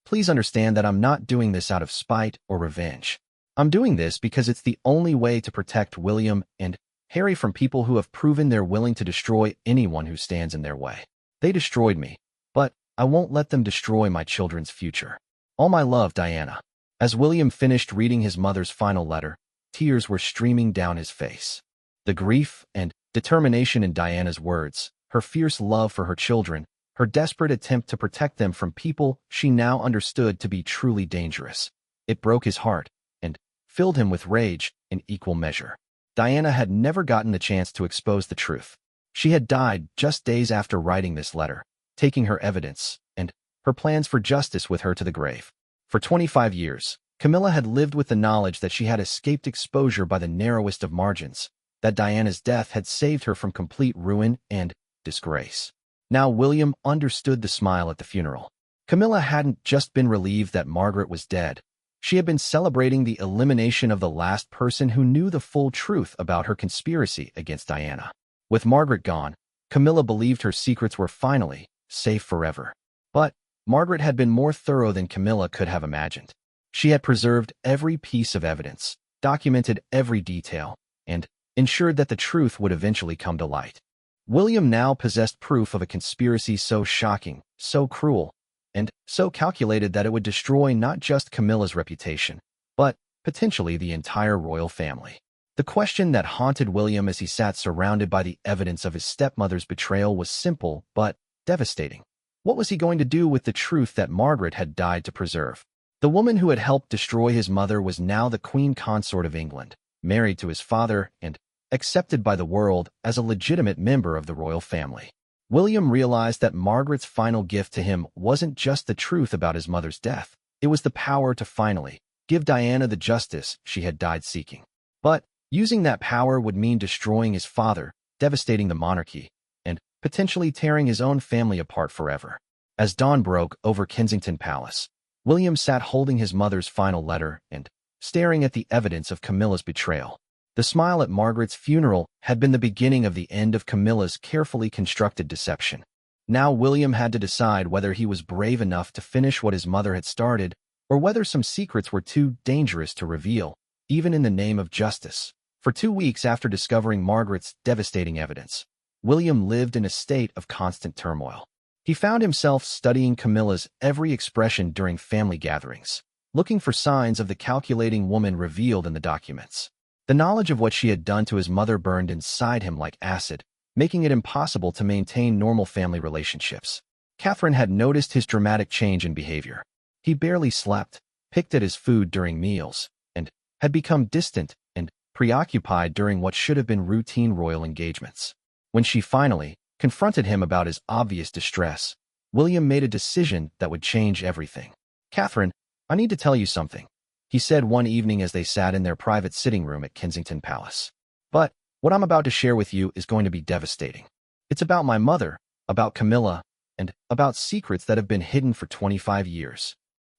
Please understand that I'm not doing this out of spite or revenge. I'm doing this because it's the only way to protect William and Harry from people who have proven they're willing to destroy anyone who stands in their way. They destroyed me, but I won't let them destroy my children's future. All my love, Diana." As William finished reading his mother's final letter, tears were streaming down his face. The grief and determination in Diana's words, her fierce love for her children, her desperate attempt to protect them from people she now understood to be truly dangerous. It broke his heart and filled him with rage in equal measure. Diana had never gotten the chance to expose the truth. She had died just days after writing this letter, taking her evidence and her plans for justice with her to the grave. For 25 years, Camilla had lived with the knowledge that she had escaped exposure by the narrowest of margins, that Diana's death had saved her from complete ruin and disgrace. Now William understood the smile at the funeral. Camilla hadn't just been relieved that Margaret was dead. She had been celebrating the elimination of the last person who knew the full truth about her conspiracy against Diana. With Margaret gone, Camilla believed her secrets were finally safe forever. But Margaret had been more thorough than Camilla could have imagined. She had preserved every piece of evidence, documented every detail, and ensured that the truth would eventually come to light. William now possessed proof of a conspiracy so shocking, so cruel, and so calculated that it would destroy not just Camilla's reputation, but potentially the entire royal family. The question that haunted William as he sat surrounded by the evidence of his stepmother's betrayal was simple but devastating. What was he going to do with the truth that Margaret had died to preserve? The woman who had helped destroy his mother was now the Queen Consort of England, married to his father and accepted by the world as a legitimate member of the royal family. William realized that Margaret's final gift to him wasn't just the truth about his mother's death. It was the power to finally give Diana the justice she had died seeking. But using that power would mean destroying his father, devastating the monarchy, and potentially tearing his own family apart forever. As dawn broke over Kensington Palace, William sat holding his mother's final letter and staring at the evidence of Camilla's betrayal. The smile at Margaret's funeral had been the beginning of the end of Camilla's carefully constructed deception. Now William had to decide whether he was brave enough to finish what his mother had started, or whether some secrets were too dangerous to reveal, even in the name of justice. For 2 weeks after discovering Margaret's devastating evidence, William lived in a state of constant turmoil. He found himself studying Camilla's every expression during family gatherings, looking for signs of the calculating woman revealed in the documents. The knowledge of what she had done to his mother burned inside him like acid, making it impossible to maintain normal family relationships. Catherine had noticed his dramatic change in behavior. He barely slept, picked at his food during meals, and had become distant and preoccupied during what should have been routine royal engagements. When she finally confronted him about his obvious distress, William made a decision that would change everything. "Catherine, I need to tell you something," he said one evening as they sat in their private sitting room at Kensington Palace. But what I'm about to share with you is going to be devastating. It's about my mother, about Camilla, and about secrets that have been hidden for 25 years.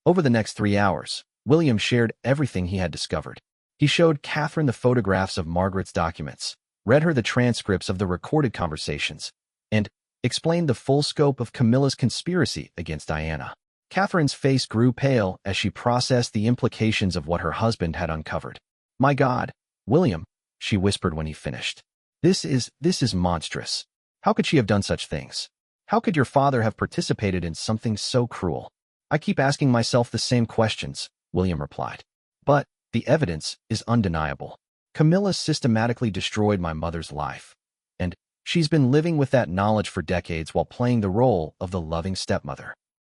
Over the next 3 hours, William shared everything he had discovered. He showed Catherine the photographs of Margaret's documents, read her the transcripts of the recorded conversations, and explained the full scope of Camilla's conspiracy against Diana. Catherine's face grew pale as she processed the implications of what her husband had uncovered. "My God, William," she whispered when he finished. This is monstrous. How could she have done such things? How could your father have participated in something so cruel?" "I keep asking myself the same questions," William replied. "But the evidence is undeniable. Camilla systematically destroyed my mother's life, and she's been living with that knowledge for decades while playing the role of the loving stepmother."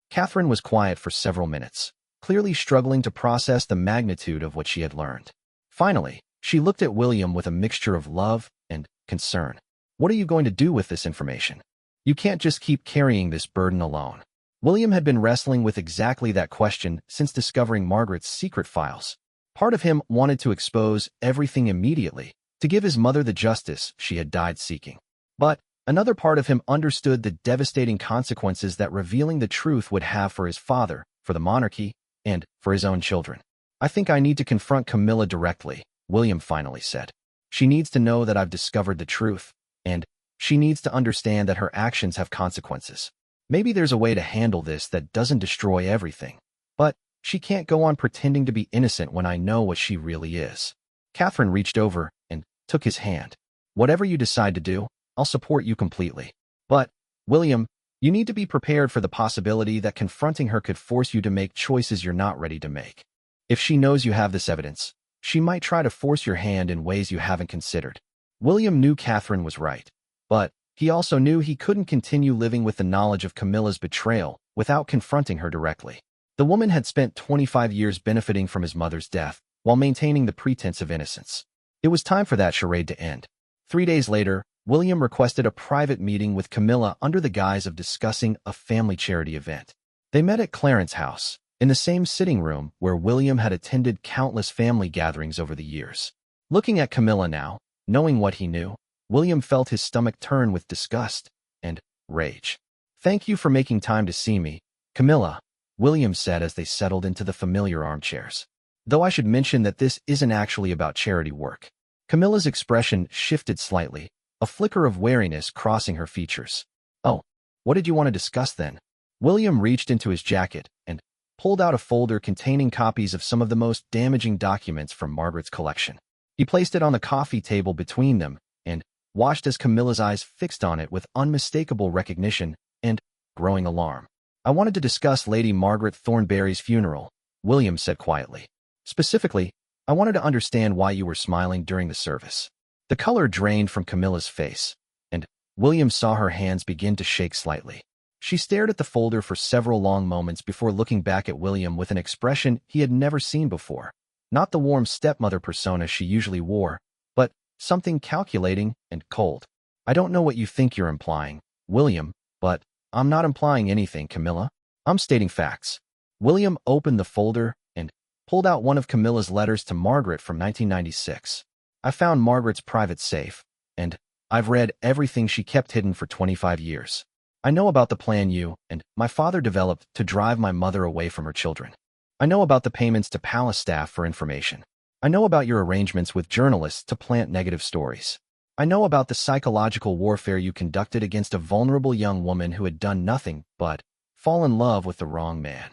Catherine was quiet for several minutes, clearly struggling to process the magnitude of what she had learned. Finally, she looked at William with a mixture of love and concern. "What are you going to do with this information? You can't just keep carrying this burden alone." William had been wrestling with exactly that question since discovering Margaret's secret files. Part of him wanted to expose everything immediately, to give his mother the justice she had died seeking. But another part of him understood the devastating consequences that revealing the truth would have for his father, for the monarchy, and for his own children. "I think I need to confront Camilla directly," William finally said. "She needs to know that I've discovered the truth, and she needs to understand that her actions have consequences. Maybe there's a way to handle this that doesn't destroy everything. But she can't go on pretending to be innocent when I know what she really is." Catherine reached over and took his hand. "Whatever you decide to do, I'll support you completely. But, William, you need to be prepared for the possibility that confronting her could force you to make choices you're not ready to make. If she knows you have this evidence, she might try to force your hand in ways you haven't considered." William knew Catherine was right, but he also knew he couldn't continue living with the knowledge of Camilla's betrayal without confronting her directly. The woman had spent 25 years benefiting from his mother's death while maintaining the pretense of innocence. It was time for that charade to end. 3 days later, William requested a private meeting with Camilla under the guise of discussing a family charity event. They met at Clarence's house, in the same sitting room where William had attended countless family gatherings over the years. Looking at Camilla now, knowing what he knew, William felt his stomach turn with disgust and rage. "Thank you for making time to see me, Camilla," William said as they settled into the familiar armchairs. "Though I should mention that this isn't actually about charity work." Camilla's expression shifted slightly, a flicker of wariness crossing her features. "Oh, what did you want to discuss then?" William reached into his jacket and pulled out a folder containing copies of some of the most damaging documents from Margaret's collection. He placed it on the coffee table between them and watched as Camilla's eyes fixed on it with unmistakable recognition and growing alarm. "I wanted to discuss Lady Margaret Thornberry's funeral," William said quietly. "Specifically, I wanted to understand why you were smiling during the service." The color drained from Camilla's face, and William saw her hands begin to shake slightly. She stared at the folder for several long moments before looking back at William with an expression he had never seen before. Not the warm stepmother persona she usually wore, but something calculating and cold. "I don't know what you think you're implying, William, but I'm not implying anything, Camilla. I'm stating facts." William opened the folder and pulled out one of Camilla's letters to Margaret from 1996. "I found Margaret's private safe, and I've read everything she kept hidden for 25 years. I know about the plan you and my father developed to drive my mother away from her children. I know about the payments to palace staff for information. I know about your arrangements with journalists to plant negative stories. I know about the psychological warfare you conducted against a vulnerable young woman who had done nothing but fall in love with the wrong man."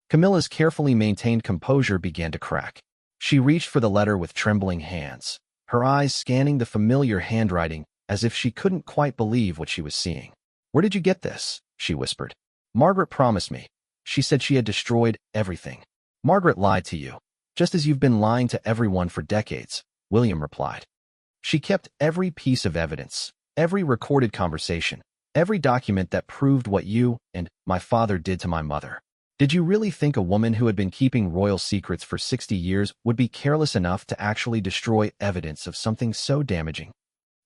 Camilla's carefully maintained composure began to crack. She reached for the letter with trembling hands, her eyes scanning the familiar handwriting as if she couldn't quite believe what she was seeing. "Where did you get this?" she whispered. "Margaret promised me. She said she had destroyed everything." "Margaret lied to you, just as you've been lying to everyone for decades," William replied. "She kept every piece of evidence, every recorded conversation, every document that proved what you and my father did to my mother. Did you really think a woman who had been keeping royal secrets for 60 years would be careless enough to actually destroy evidence of something so damaging?"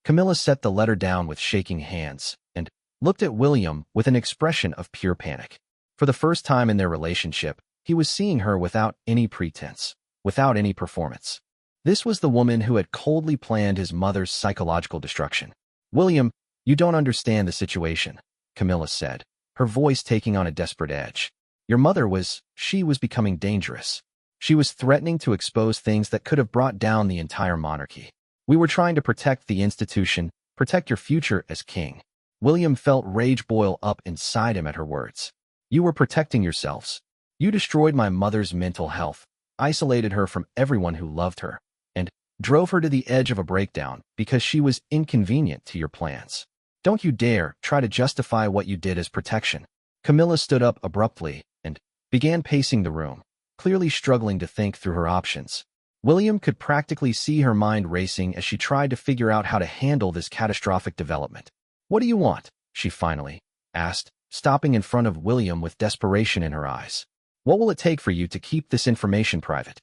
Camilla set the letter down with shaking hands and looked at William with an expression of pure panic. For the first time in their relationship, he was seeing her without any pretense. without any performance. This was the woman who had coldly planned his mother's psychological destruction. "William, you don't understand the situation," Camilla said, her voice taking on a desperate edge. "Your mother she was becoming dangerous. She was threatening to expose things that could have brought down the entire monarchy. We were trying to protect the institution, protect your future as king." William felt rage boil up inside him at her words. "You were protecting yourselves. You destroyed my mother's mental health, isolated her from everyone who loved her, and drove her to the edge of a breakdown because she was inconvenient to your plans. Don't you dare try to justify what you did as protection." Camilla stood up abruptly and began pacing the room, clearly struggling to think through her options. William could practically see her mind racing as she tried to figure out how to handle this catastrophic development. "What do you want?" she finally asked, stopping in front of William with desperation in her eyes. "What will it take for you to keep this information private?"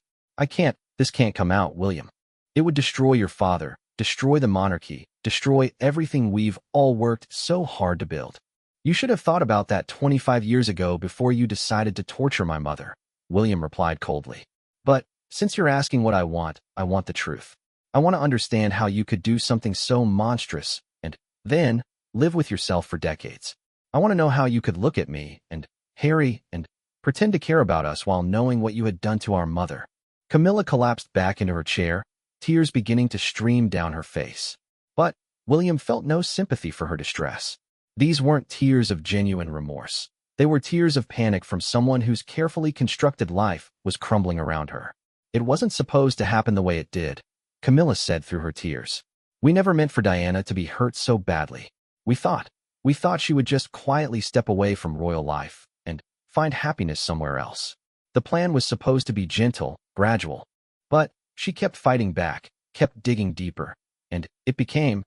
This can't come out, William. It would destroy your father, destroy the monarchy, destroy everything we've all worked so hard to build. You should have thought about that 25 years ago before you decided to torture my mother," William replied coldly. "But since you're asking what I want the truth. I want to understand how you could do something so monstrous and then live with yourself for decades. I want to know how you could look at me and Harry and pretend to care about us while knowing what you had done to our mother." Camilla collapsed back into her chair, tears beginning to stream down her face. But William felt no sympathy for her distress. These weren't tears of genuine remorse. They were tears of panic from someone whose carefully constructed life was crumbling around her. "It wasn't supposed to happen the way it did," Camilla said through her tears. "We never meant for Diana to be hurt so badly. We thought she would just quietly step away from royal life and find happiness somewhere else. The plan was supposed to be gentle, gradual. But she kept fighting back, kept digging deeper, and it became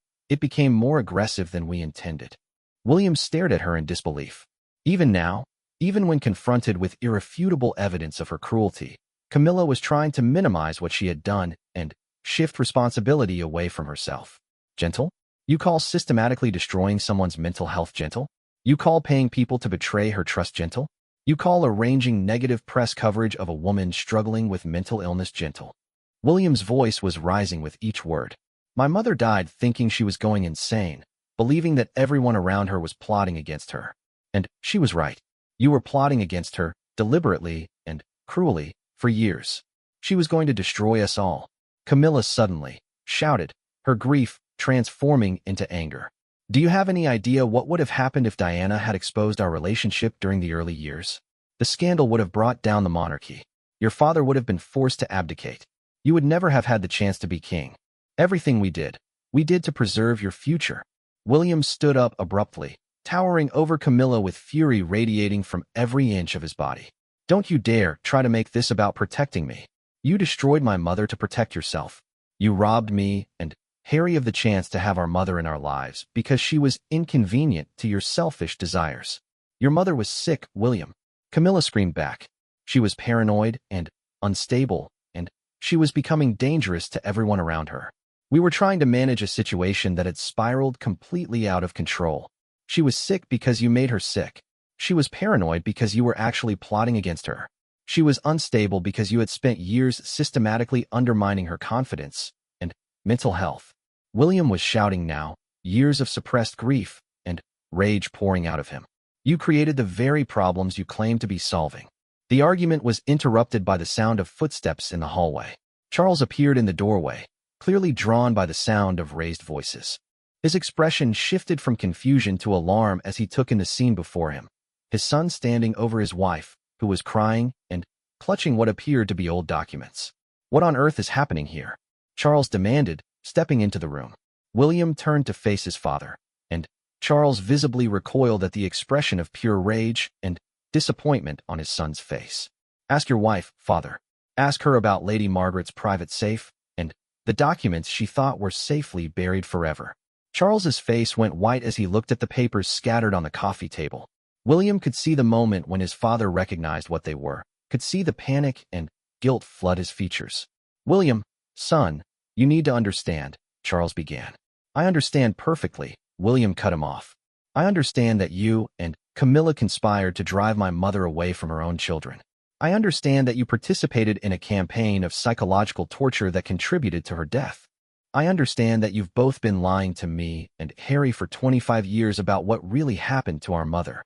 more aggressive than we intended." William stared at her in disbelief. Even now, even when confronted with irrefutable evidence of her cruelty, Camilla was trying to minimize what she had done and shift responsibility away from herself. "Gentle? You call systematically destroying someone's mental health gentle? You call paying people to betray her trust gentle? You call arranging negative press coverage of a woman struggling with mental illness gentle?" William's voice was rising with each word. "My mother died thinking she was going insane, believing that everyone around her was plotting against her. And she was right. You were plotting against her, deliberately and cruelly, for years. She was going to destroy us all." Camilla suddenly shouted, her grief transforming into anger. "Do you have any idea what would have happened if Diana had exposed our relationship during the early years? The scandal would have brought down the monarchy. Your father would have been forced to abdicate. You would never have had the chance to be king. Everything we did to preserve your future." William stood up abruptly, towering over Camilla with fury radiating from every inch of his body. "Don't you dare try to make this about protecting me. You destroyed my mother to protect yourself. You robbed me and Harry of the chance to have our mother in our lives because she was inconvenient to your selfish desires. Your mother was sick, William." Camilla screamed back. She was paranoid and unstable, and she was becoming dangerous to everyone around her. "We were trying to manage a situation that had spiraled completely out of control. She was sick because you made her sick. She was paranoid because you were actually plotting against her. She was unstable because you had spent years systematically undermining her confidence and mental health." William was shouting now, years of suppressed grief and rage pouring out of him. "You created the very problems you claimed to be solving." The argument was interrupted by the sound of footsteps in the hallway. Charles appeared in the doorway, clearly drawn by the sound of raised voices. His expression shifted from confusion to alarm as he took in the scene before him, his son standing over his wife, who was crying and clutching what appeared to be old documents. "What on earth is happening here?" Charles demanded, stepping into the room. William turned to face his father, and Charles visibly recoiled at the expression of pure rage and disappointment on his son's face. "Ask your wife, father. Ask her about Lady Margaret's private safe and the documents she thought were safely buried forever." Charles's face went white as he looked at the papers scattered on the coffee table. William could see the moment when his father recognized what they were, could see the panic and guilt flood his features. "William, son, you need to understand," Charles began. "I understand perfectly," William cut him off. "I understand that you and Camilla conspired to drive my mother away from her own children. I understand that you participated in a campaign of psychological torture that contributed to her death. I understand that you've both been lying to me and Harry for 25 years about what really happened to our mother.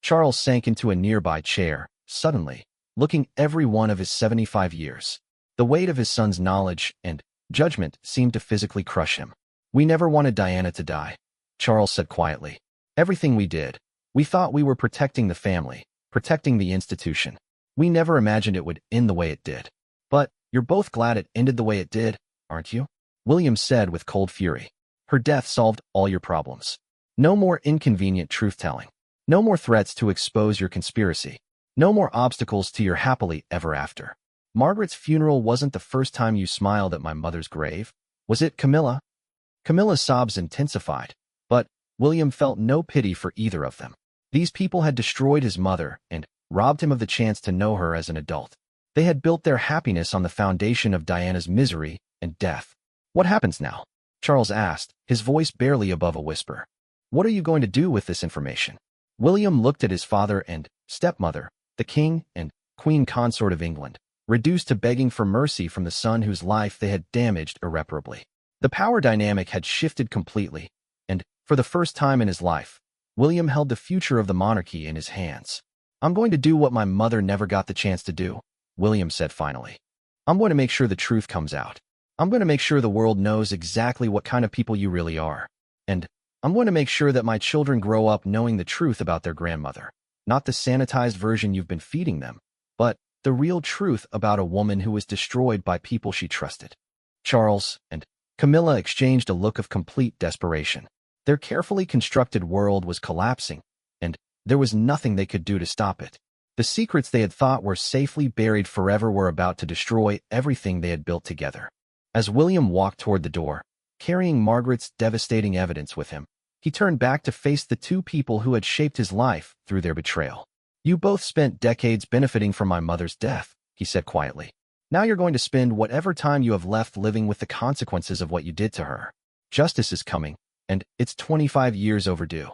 Charles sank into a nearby chair, suddenly, looking every one of his 75 years. The weight of his son's knowledge and judgment seemed to physically crush him. We never wanted Diana to die, Charles said quietly. Everything we did, we thought we were protecting the family, protecting the institution. We never imagined it would end the way it did. But you're both glad it ended the way it did, aren't you? William said with cold fury. Her death solved all your problems. No more inconvenient truth-telling. No more threats to expose your conspiracy. No more obstacles to your happily ever after. Margaret's funeral wasn't the first time you smiled at my mother's grave, was it, Camilla? Camilla's sobs intensified, but William felt no pity for either of them. These people had destroyed his mother and robbed him of the chance to know her as an adult. They had built their happiness on the foundation of Diana's misery and death. What happens now? Charles asked, his voice barely above a whisper. What are you going to do with this information? William looked at his father and stepmother, the king and queen consort of England, reduced to begging for mercy from the son whose life they had damaged irreparably. The power dynamic had shifted completely, and, for the first time in his life, William held the future of the monarchy in his hands. I'm going to do what my mother never got the chance to do, William said finally. I'm going to make sure the truth comes out. I'm going to make sure the world knows exactly what kind of people you really are. And I'm going to make sure that my children grow up knowing the truth about their grandmother. Not the sanitized version you've been feeding them, but the real truth about a woman who was destroyed by people she trusted. Charles and Camilla exchanged a look of complete desperation. Their carefully constructed world was collapsing, and there was nothing they could do to stop it. The secrets they had thought were safely buried forever were about to destroy everything they had built together. As William walked toward the door, carrying Margaret's devastating evidence with him, he turned back to face the two people who had shaped his life through their betrayal. You both spent decades benefiting from my mother's death, he said quietly. Now you're going to spend whatever time you have left living with the consequences of what you did to her. Justice is coming, and it's 25 years overdue.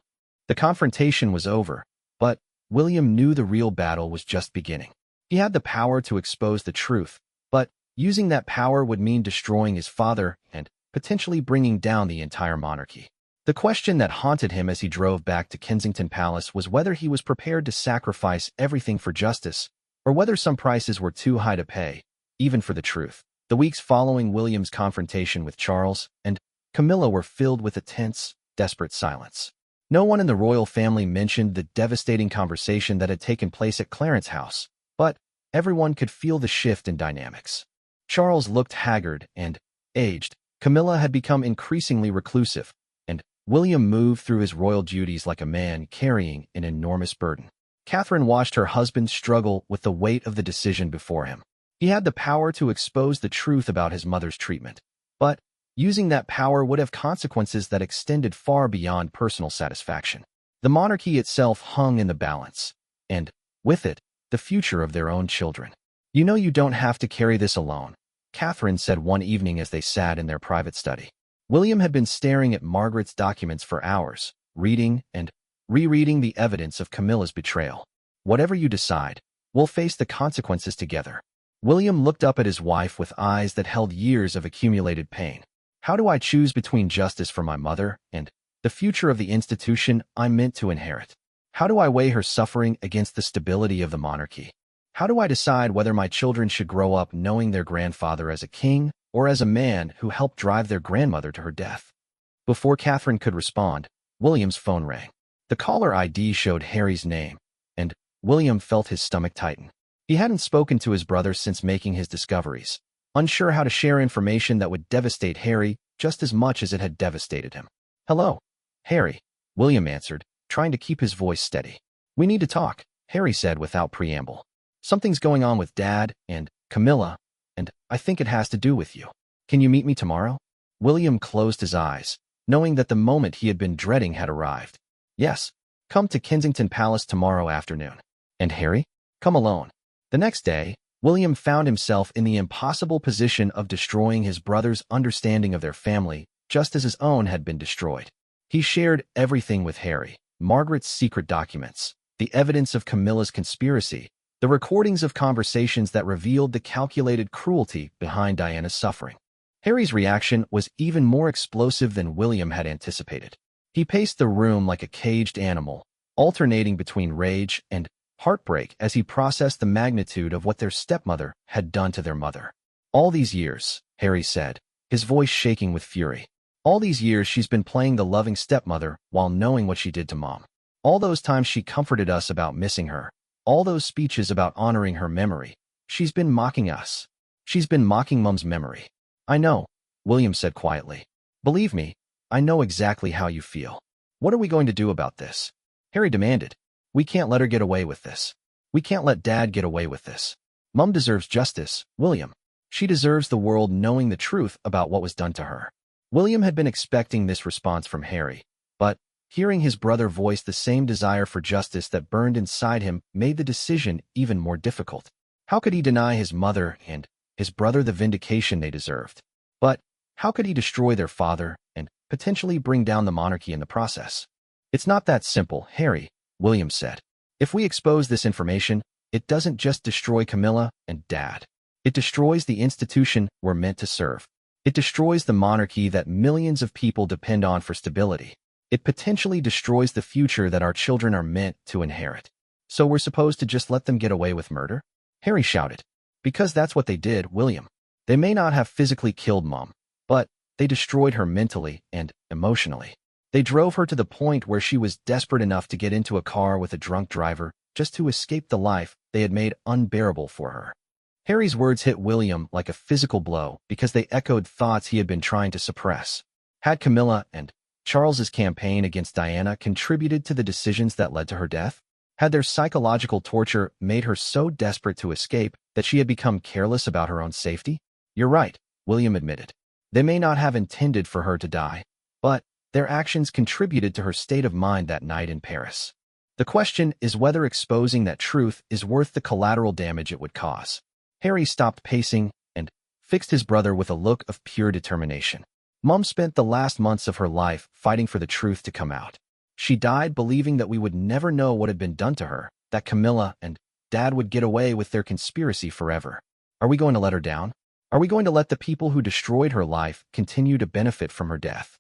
The confrontation was over, but William knew the real battle was just beginning. He had the power to expose the truth, but using that power would mean destroying his father and potentially bringing down the entire monarchy. The question that haunted him as he drove back to Kensington Palace was whether he was prepared to sacrifice everything for justice, or whether some prices were too high to pay, even for the truth. The weeks following William's confrontation with Charles and Camilla were filled with a tense, desperate silence. No one in the royal family mentioned the devastating conversation that had taken place at Clarence House, but everyone could feel the shift in dynamics. Charles looked haggard and aged. Camilla had become increasingly reclusive, and William moved through his royal duties like a man carrying an enormous burden. Catherine watched her husband struggle with the weight of the decision before him. He had the power to expose the truth about his mother's treatment, but using that power would have consequences that extended far beyond personal satisfaction. The monarchy itself hung in the balance, and, with it, the future of their own children. You know you don't have to carry this alone, Catherine said one evening as they sat in their private study. William had been staring at Margaret's documents for hours, reading and rereading the evidence of Camilla's betrayal. Whatever you decide, we'll face the consequences together. William looked up at his wife with eyes that held years of accumulated pain. How do I choose between justice for my mother and the future of the institution I'm meant to inherit? How do I weigh her suffering against the stability of the monarchy? How do I decide whether my children should grow up knowing their grandfather as a king or as a man who helped drive their grandmother to her death? Before Catherine could respond, William's phone rang. The caller ID showed Harry's name, and William felt his stomach tighten. He hadn't spoken to his brother since making his discoveries, unsure how to share information that would devastate Harry just as much as it had devastated him. Hello, Harry, William answered, trying to keep his voice steady. We need to talk, Harry said without preamble. Something's going on with Dad and Camilla, and I think it has to do with you. Can you meet me tomorrow? William closed his eyes, knowing that the moment he had been dreading had arrived. Yes, come to Kensington Palace tomorrow afternoon. And Harry? Come alone. The next day, William found himself in the impossible position of destroying his brother's understanding of their family, just as his own had been destroyed. He shared everything with Harry: Margaret's secret documents, the evidence of Camilla's conspiracy, The recordings of conversations that revealed the calculated cruelty behind Diana's suffering. Harry's reaction was even more explosive than William had anticipated. He paced the room like a caged animal, alternating between rage and heartbreak as he processed the magnitude of what their stepmother had done to their mother. All these years, Harry said, his voice shaking with fury. All these years she's been playing the loving stepmother while knowing what she did to Mom. All those times she comforted us about missing her. All those speeches about honoring her memory. She's been mocking us. She's been mocking Mom's memory. I know, William said quietly. Believe me, I know exactly how you feel. What are we going to do about this? Harry demanded. We can't let her get away with this. We can't let Dad get away with this. Mom deserves justice, William. She deserves the world knowing the truth about what was done to her. William had been expecting this response from Harry, but hearing his brother voice the same desire for justice that burned inside him made the decision even more difficult. How could he deny his mother and his brother the vindication they deserved? But how could he destroy their father and potentially bring down the monarchy in the process? It's not that simple, Harry, William said. If we expose this information, it doesn't just destroy Camilla and Dad. It destroys the institution we're meant to serve. It destroys the monarchy that millions of people depend on for stability. It potentially destroys the future that our children are meant to inherit. So we're supposed to just let them get away with murder? Harry shouted. Because that's what they did, William. They may not have physically killed Mom, but they destroyed her mentally and emotionally. They drove her to the point where she was desperate enough to get into a car with a drunk driver just to escape the life they had made unbearable for her. Harry's words hit William like a physical blow because they echoed thoughts he had been trying to suppress. Had Camilla and Charles's campaign against Diana contributed to the decisions that led to her death? Had their psychological torture made her so desperate to escape that she had become careless about her own safety? You're right, William admitted. They may not have intended for her to die, but their actions contributed to her state of mind that night in Paris. The question is whether exposing that truth is worth the collateral damage it would cause. Harry stopped pacing and fixed his brother with a look of pure determination. Mom spent the last months of her life fighting for the truth to come out. She died believing that we would never know what had been done to her, that Camilla and Dad would get away with their conspiracy forever. Are we going to let her down? Are we going to let the people who destroyed her life continue to benefit from her death?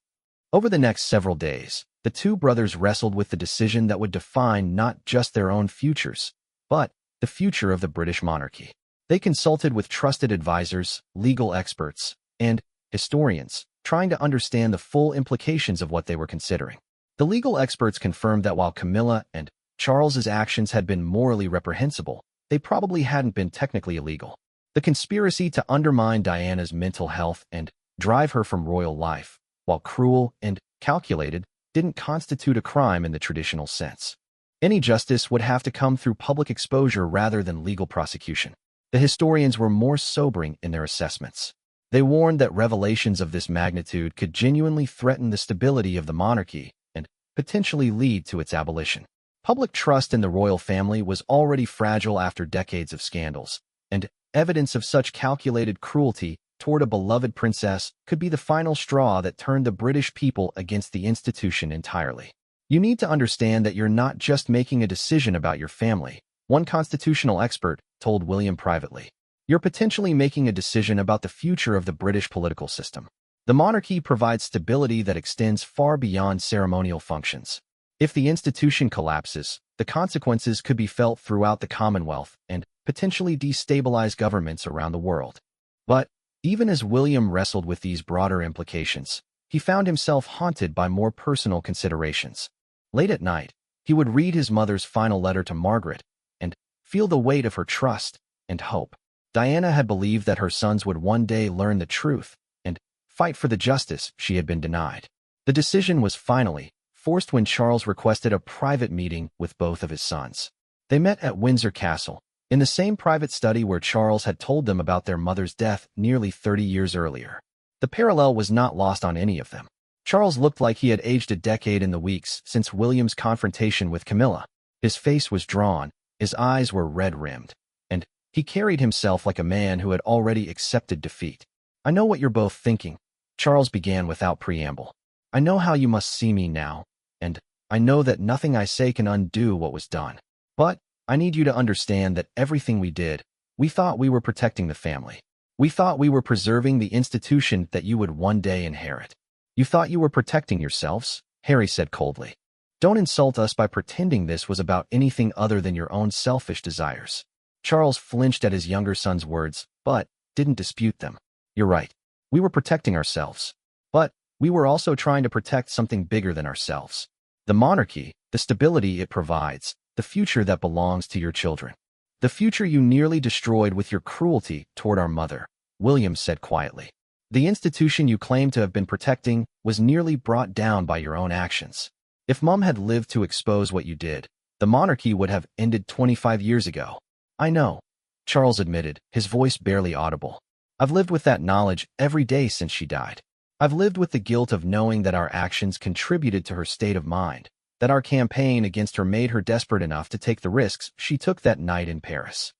Over the next several days, the two brothers wrestled with the decision that would define not just their own futures, but the future of the British monarchy. They consulted with trusted advisors, legal experts, and historians, trying to understand the full implications of what they were considering. The legal experts confirmed that while Camilla and Charles's actions had been morally reprehensible, they probably hadn't been technically illegal. The conspiracy to undermine Diana's mental health and drive her from royal life, while cruel and calculated, didn't constitute a crime in the traditional sense. Any justice would have to come through public exposure rather than legal prosecution. The historians were more sobering in their assessments. They warned that revelations of this magnitude could genuinely threaten the stability of the monarchy and potentially lead to its abolition. Public trust in the royal family was already fragile after decades of scandals, and evidence of such calculated cruelty toward a beloved princess could be the final straw that turned the British people against the institution entirely. You need to understand that you're not just making a decision about your family, one constitutional expert told William privately. You're potentially making a decision about the future of the British political system. The monarchy provides stability that extends far beyond ceremonial functions. If the institution collapses, the consequences could be felt throughout the Commonwealth and potentially destabilize governments around the world. But even as William wrestled with these broader implications, he found himself haunted by more personal considerations. Late at night, he would read his mother's final letter to Margaret and feel the weight of her trust and hope. Diana had believed that her sons would one day learn the truth and fight for the justice she had been denied. The decision was finally forced when Charles requested a private meeting with both of his sons. They met at Windsor Castle, in the same private study where Charles had told them about their mother's death nearly 30 years earlier. The parallel was not lost on any of them. Charles looked like he had aged a decade in the weeks since William's confrontation with Camilla. His face was drawn, his eyes were red-rimmed, and he carried himself like a man who had already accepted defeat. I know what you're both thinking, Charles began without preamble. I know how you must see me now, and I know that nothing I say can undo what was done. But I need you to understand that everything we did, we thought we were protecting the family. We thought we were preserving the institution that you would one day inherit. You thought you were protecting yourselves, Harry said coldly. Don't insult us by pretending this was about anything other than your own selfish desires. Charles flinched at his younger son's words, but didn't dispute them. You're right. We were protecting ourselves. But we were also trying to protect something bigger than ourselves. The monarchy, the stability it provides, the future that belongs to your children. The future you nearly destroyed with your cruelty toward our mother, William said quietly. The institution you claimed to have been protecting was nearly brought down by your own actions. If Mum had lived to expose what you did, the monarchy would have ended 25 years ago. I know, Charles admitted, his voice barely audible. I've lived with that knowledge every day since she died. I've lived with the guilt of knowing that our actions contributed to her state of mind, that our campaign against her made her desperate enough to take the risks she took that night in Paris.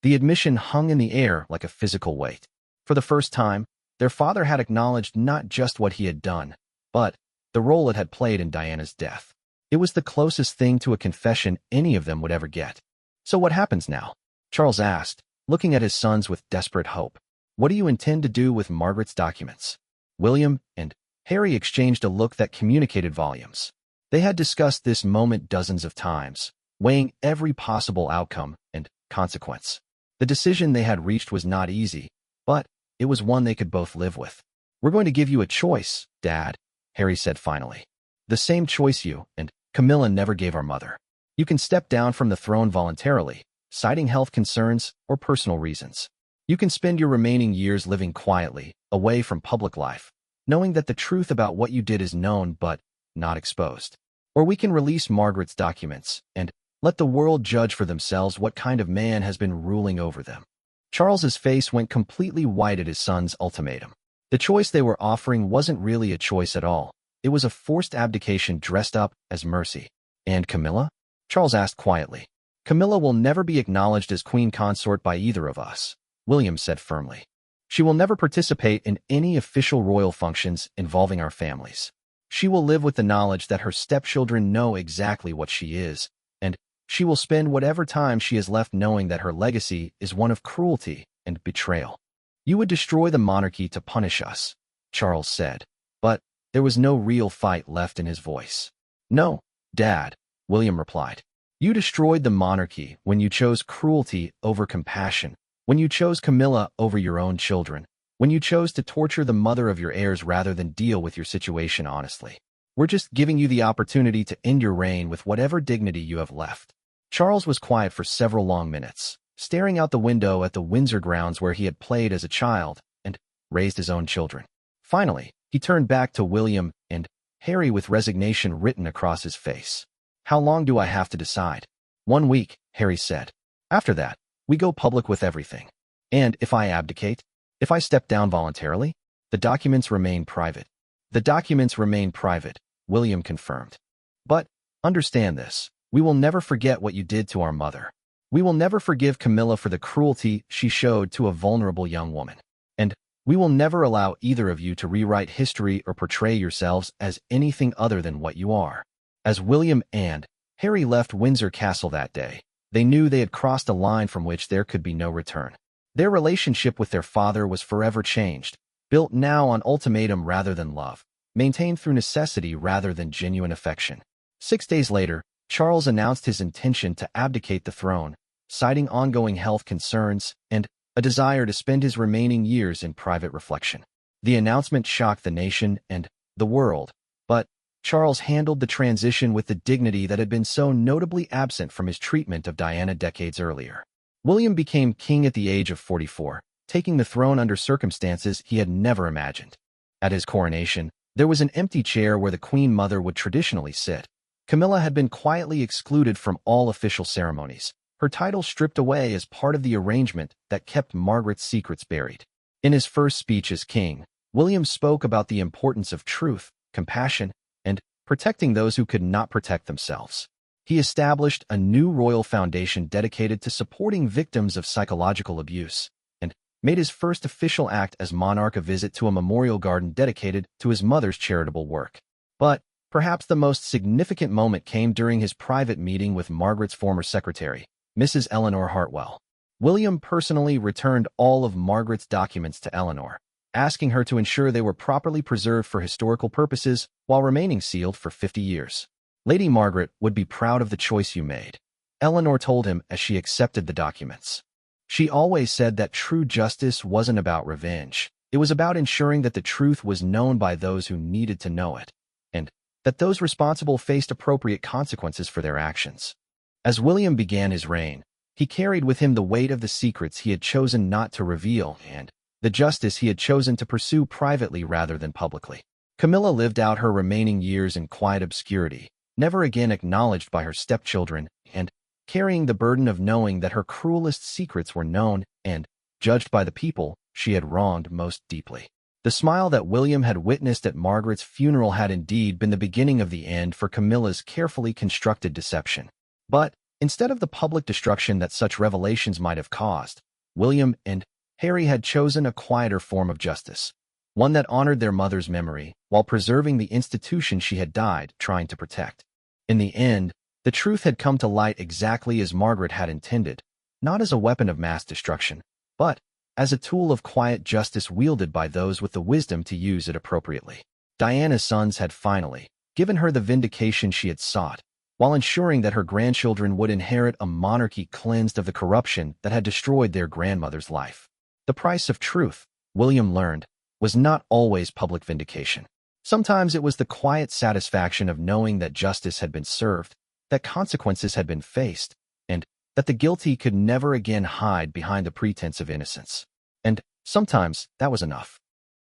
The admission hung in the air like a physical weight. For the first time, their father had acknowledged not just what he had done, but the role it had played in Diana's death. It was the closest thing to a confession any of them would ever get. So what happens now? Charles asked, looking at his sons with desperate hope. What do you intend to do with Margaret's documents? William and Harry exchanged a look that communicated volumes. They had discussed this moment dozens of times, weighing every possible outcome and consequence. The decision they had reached was not easy, but it was one they could both live with. We're going to give you a choice, Dad, Harry said finally. The same choice you and Camilla never gave our mother. You can step down from the throne voluntarily, citing health concerns or personal reasons. You can spend your remaining years living quietly, away from public life, knowing that the truth about what you did is known but not exposed. Or we can release Margaret's documents and let the world judge for themselves what kind of man has been ruling over them. Charles's face went completely white at his son's ultimatum. The choice they were offering wasn't really a choice at all. It was a forced abdication dressed up as mercy. And Camilla? Charles asked quietly. Camilla will never be acknowledged as queen consort by either of us, William said firmly. She will never participate in any official royal functions involving our families. She will live with the knowledge that her stepchildren know exactly what she is, and she will spend whatever time she has left knowing that her legacy is one of cruelty and betrayal. You would destroy the monarchy to punish us, Charles said, but there was no real fight left in his voice. No, Dad, William replied. You destroyed the monarchy when you chose cruelty over compassion, when you chose Camilla over your own children, when you chose to torture the mother of your heirs rather than deal with your situation honestly. We're just giving you the opportunity to end your reign with whatever dignity you have left. Charles was quiet for several long minutes, staring out the window at the Windsor grounds where he had played as a child and raised his own children. Finally, he turned back to William and Harry with resignation written across his face. How long do I have to decide? 1 week, Harry said. After that, we go public with everything. And if I abdicate? If I step down voluntarily? The documents remain private. The documents remain private, William confirmed. But understand this. We will never forget what you did to our mother. We will never forgive Camilla for the cruelty she showed to a vulnerable young woman. And we will never allow either of you to rewrite history or portray yourselves as anything other than what you are. As William and Harry left Windsor Castle that day, they knew they had crossed a line from which there could be no return. Their relationship with their father was forever changed, built now on ultimatum rather than love, maintained through necessity rather than genuine affection. 6 days later, Charles announced his intention to abdicate the throne, citing ongoing health concerns and a desire to spend his remaining years in private reflection. The announcement shocked the nation and the world, but Charles handled the transition with the dignity that had been so notably absent from his treatment of Diana decades earlier. William became king at the age of 44, taking the throne under circumstances he had never imagined. At his coronation, there was an empty chair where the Queen Mother would traditionally sit. Camilla had been quietly excluded from all official ceremonies, her title stripped away as part of the arrangement that kept Margaret's secrets buried. In his first speech as king, William spoke about the importance of truth, compassion, and protecting those who could not protect themselves. He established a new royal foundation dedicated to supporting victims of psychological abuse, and made his first official act as monarch a visit to a memorial garden dedicated to his mother's charitable work. But perhaps the most significant moment came during his private meeting with Margaret's former secretary, Mrs. Eleanor Hartwell. William personally returned all of Margaret's documents to Eleanor, asking her to ensure they were properly preserved for historical purposes while remaining sealed for 50 years. Lady Margaret would be proud of the choice you made, Eleanor told him as she accepted the documents. She always said that true justice wasn't about revenge. It was about ensuring that the truth was known by those who needed to know it, and that those responsible faced appropriate consequences for their actions. As William began his reign, he carried with him the weight of the secrets he had chosen not to reveal and the justice he had chosen to pursue privately rather than publicly. Camilla lived out her remaining years in quiet obscurity, never again acknowledged by her stepchildren, and carrying the burden of knowing that her cruelest secrets were known and judged by the people she had wronged most deeply. The smile that William had witnessed at Margaret's funeral had indeed been the beginning of the end for Camilla's carefully constructed deception. But instead of the public destruction that such revelations might have caused, William and Harry had chosen a quieter form of justice, one that honored their mother's memory while preserving the institution she had died trying to protect. In the end, the truth had come to light exactly as Margaret had intended, not as a weapon of mass destruction, but as a tool of quiet justice wielded by those with the wisdom to use it appropriately. Diana's sons had finally given her the vindication she had sought, while ensuring that her grandchildren would inherit a monarchy cleansed of the corruption that had destroyed their grandmother's life. The price of truth, William learned, was not always public vindication. Sometimes it was the quiet satisfaction of knowing that justice had been served, that consequences had been faced, and that the guilty could never again hide behind the pretense of innocence. And sometimes that was enough.